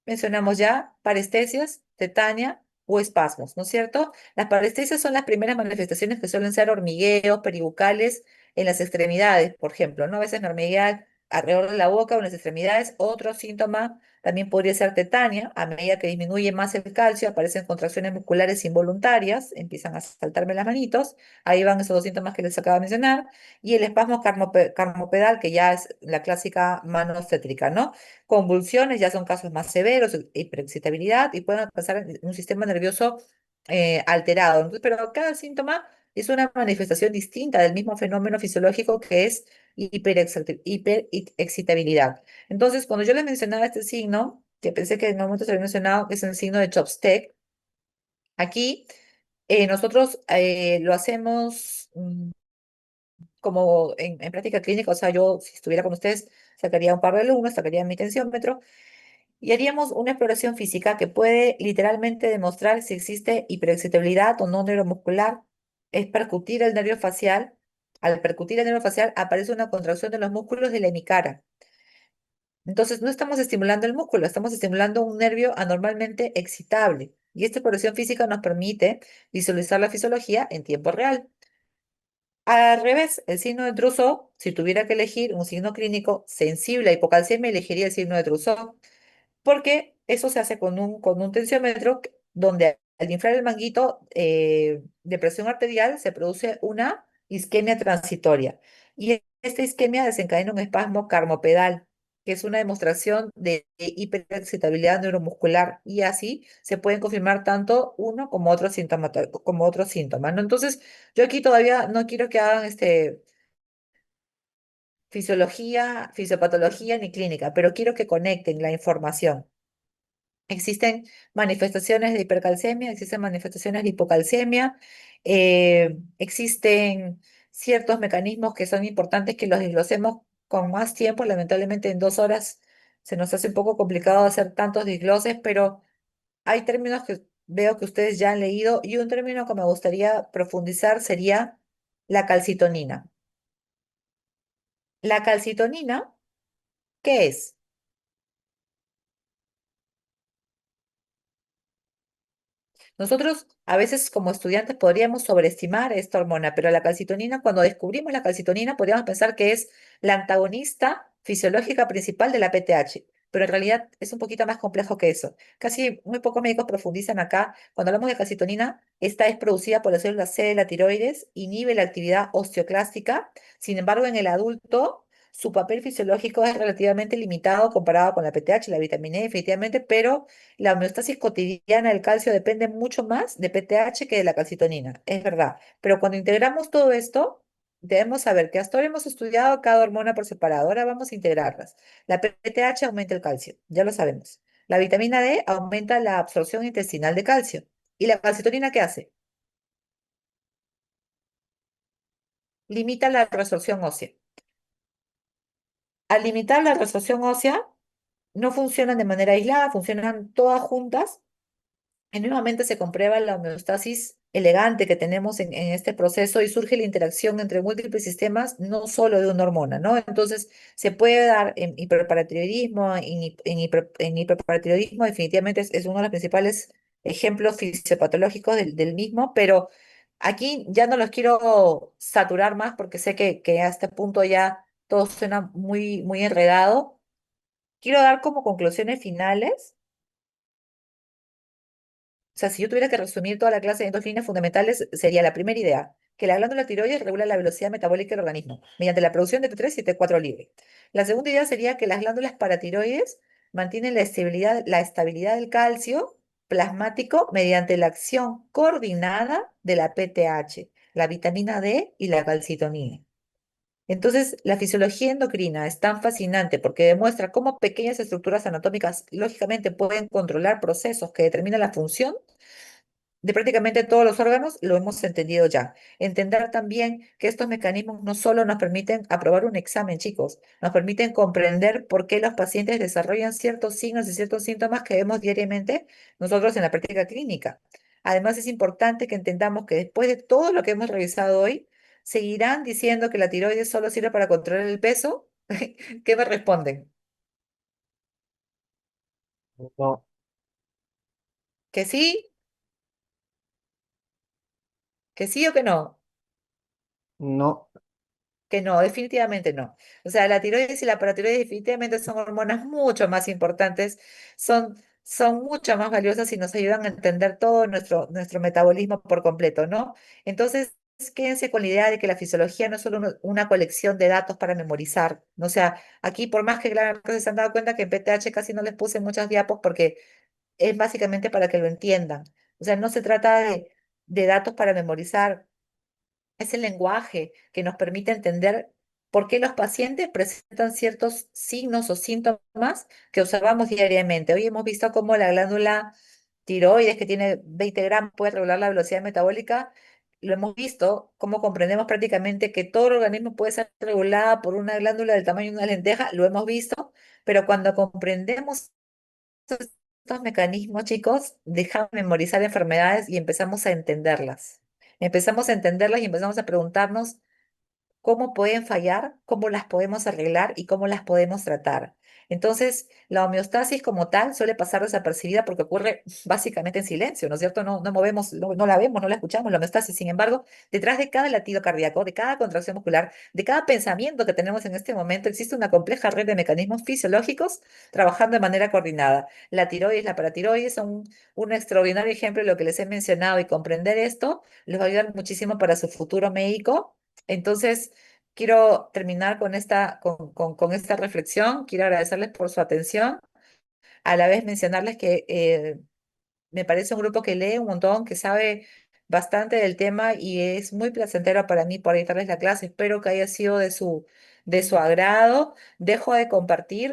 mencionamos ya parestesias, tetania o espasmos, ¿no es cierto? Las parestesias son las primeras manifestaciones que suelen ser hormigueos peribucales en las extremidades, por ejemplo, ¿no? A veces me hormiguea alrededor de la boca o en las extremidades. Otro síntoma también podría ser tetania. A medida que disminuye más el calcio, aparecen contracciones musculares involuntarias, empiezan a saltarme las manitos. Ahí van esos dos síntomas que les acabo de mencionar. Y el espasmo carmopedal, que ya es la clásica mano obstétrica, ¿no? Convulsiones ya son casos más severos, hiperexcitabilidad y pueden alcanzar un sistema nervioso alterado. Entonces, pero cada síntoma es una manifestación distinta del mismo fenómeno fisiológico que es hiperexcitabilidad. Entonces, cuando yo les mencionaba este signo, que pensé que en un momento se había mencionado, que es el signo de Chopstek, aquí nosotros lo hacemos como en práctica clínica, o sea, yo si estuviera con ustedes, sacaría un par de alumnos, sacaría mi tensiómetro y haríamos una exploración física que puede literalmente demostrar si existe hiperexcitabilidad o no neuromuscular. Es percutir el nervio facial. Al percutir el nervio facial aparece una contracción de los músculos de la hemicara. Entonces no estamos estimulando el músculo, estamos estimulando un nervio anormalmente excitable. Y esta exploración física nos permite visualizar la fisiología en tiempo real. Al revés, el signo de Trousseau, si tuviera que elegir un signo clínico sensible a hipocalcemia, elegiría el signo de Trousseau porque eso se hace con un tensiómetro donde al inflar el manguito de presión arterial se produce una isquemia transitoria. Y esta isquemia desencadena un espasmo carmopedal, que es una demostración de hiperexcitabilidad neuromuscular. Y así se pueden confirmar tanto uno como otro síntoma, ¿no? Entonces, yo aquí todavía no quiero que hagan fisiología, fisiopatología ni clínica, pero quiero que conecten la información. Existen manifestaciones de hipercalcemia, existen manifestaciones de hipocalcemia, existen ciertos mecanismos que son importantes que los desglosemos con más tiempo. Lamentablemente en 2 horas se nos hace un poco complicado hacer tantos desgloses, pero hay términos que veo que ustedes ya han leído y un término que me gustaría profundizar sería la calcitonina. La calcitonina, ¿qué es? Nosotros a veces como estudiantes podríamos sobreestimar esta hormona, pero la calcitonina, cuando descubrimos la calcitonina, podríamos pensar que es la antagonista fisiológica principal de la PTH, pero en realidad es un poquito más complejo que eso. Casi muy pocos médicos profundizan acá. Cuando hablamos de calcitonina, esta es producida por las células C de la tiroides, inhibe la actividad osteoclástica. Sin embargo, en el adulto, su papel fisiológico es relativamente limitado comparado con la PTH, la vitamina E, definitivamente, pero la homeostasis cotidiana del calcio depende mucho más de PTH que de la calcitonina, es verdad. Pero cuando integramos todo esto, debemos saber que hasta ahora hemos estudiado cada hormona por separado, ahora vamos a integrarlas. La PTH aumenta el calcio, ya lo sabemos. La vitamina D aumenta la absorción intestinal de calcio. ¿Y la calcitonina qué hace? Limita la resorción ósea. Al limitar la resorción ósea, no funcionan de manera aislada, funcionan todas juntas y nuevamente se comprueba la homeostasis elegante que tenemos en este proceso y surge la interacción entre múltiples sistemas, no solo de una hormona, ¿no? Entonces, se puede dar en hiperparatiroidismo, en hiperparatiroidismo definitivamente es uno de los principales ejemplos fisiopatológicos del mismo, pero aquí ya no los quiero saturar más porque sé que a este punto ya todo suena muy, muy enredado. Quiero dar como conclusiones finales. O sea, si yo tuviera que resumir toda la clase en dos líneas fundamentales, sería la primera idea, que la glándula tiroides regula la velocidad metabólica del organismo mediante la producción de T3 y T4 libre. La segunda idea sería que las glándulas paratiroides mantienen la estabilidad del calcio plasmático mediante la acción coordinada de la PTH, la vitamina D y la calcitonina. Entonces, la fisiología endocrina es tan fascinante porque demuestra cómo pequeñas estructuras anatómicas lógicamente pueden controlar procesos que determinan la función de prácticamente todos los órganos, lo hemos entendido ya. Entender también que estos mecanismos no solo nos permiten aprobar un examen, chicos, nos permiten comprender por qué los pacientes desarrollan ciertos signos y ciertos síntomas que vemos diariamente nosotros en la práctica clínica. Además, es importante que entendamos que después de todo lo que hemos revisado hoy, seguirán diciendo que la tiroides solo sirve para controlar el peso. ¿Qué me responden?
No,
¿Que sí? ¿Que sí o que no?
no,
Que no, definitivamente no. O sea, la tiroides y la paratiroides definitivamente son hormonas mucho más importantes, son mucho más valiosas y nos ayudan a entender todo nuestro metabolismo por completo, ¿no? Entonces, quédense con la idea de que la fisiología no es solo una colección de datos para memorizar, ¿no? O sea, aquí por más que claro, se han dado cuenta que en PTH casi no les puse muchas diapos porque es básicamente para que lo entiendan. O sea, no se trata de datos para memorizar, es el lenguaje que nos permite entender por qué los pacientes presentan ciertos signos o síntomas que observamos diariamente. Hoy hemos visto cómo la glándula tiroides, que tiene 20 gramos, puede regular la velocidad metabólica. Lo hemos visto, cómo comprendemos prácticamente que todo el organismo puede ser regulado por una glándula del tamaño de una lenteja. Lo hemos visto, pero cuando comprendemos estos mecanismos, chicos, dejamos de memorizar enfermedades y empezamos a entenderlas. Empezamos a entenderlas y empezamos a preguntarnos cómo pueden fallar, cómo las podemos arreglar y cómo las podemos tratar. Entonces, la homeostasis como tal suele pasar desapercibida porque ocurre básicamente en silencio, ¿no es cierto? No movemos, no la vemos, no la escuchamos, la homeostasis. Sin embargo, detrás de cada latido cardíaco, de cada contracción muscular, de cada pensamiento que tenemos en este momento, existe una compleja red de mecanismos fisiológicos trabajando de manera coordinada. La tiroides, la paratiroides son un extraordinario ejemplo de lo que les he mencionado y comprender esto les va a ayudar muchísimo para su futuro médico. Entonces, quiero terminar con esta reflexión. Quiero agradecerles por su atención. A la vez mencionarles que me parece un grupo que lee un montón, que sabe bastante del tema y es muy placentero para mí poder darles la clase. Espero que haya sido de su agrado. Dejo de compartir.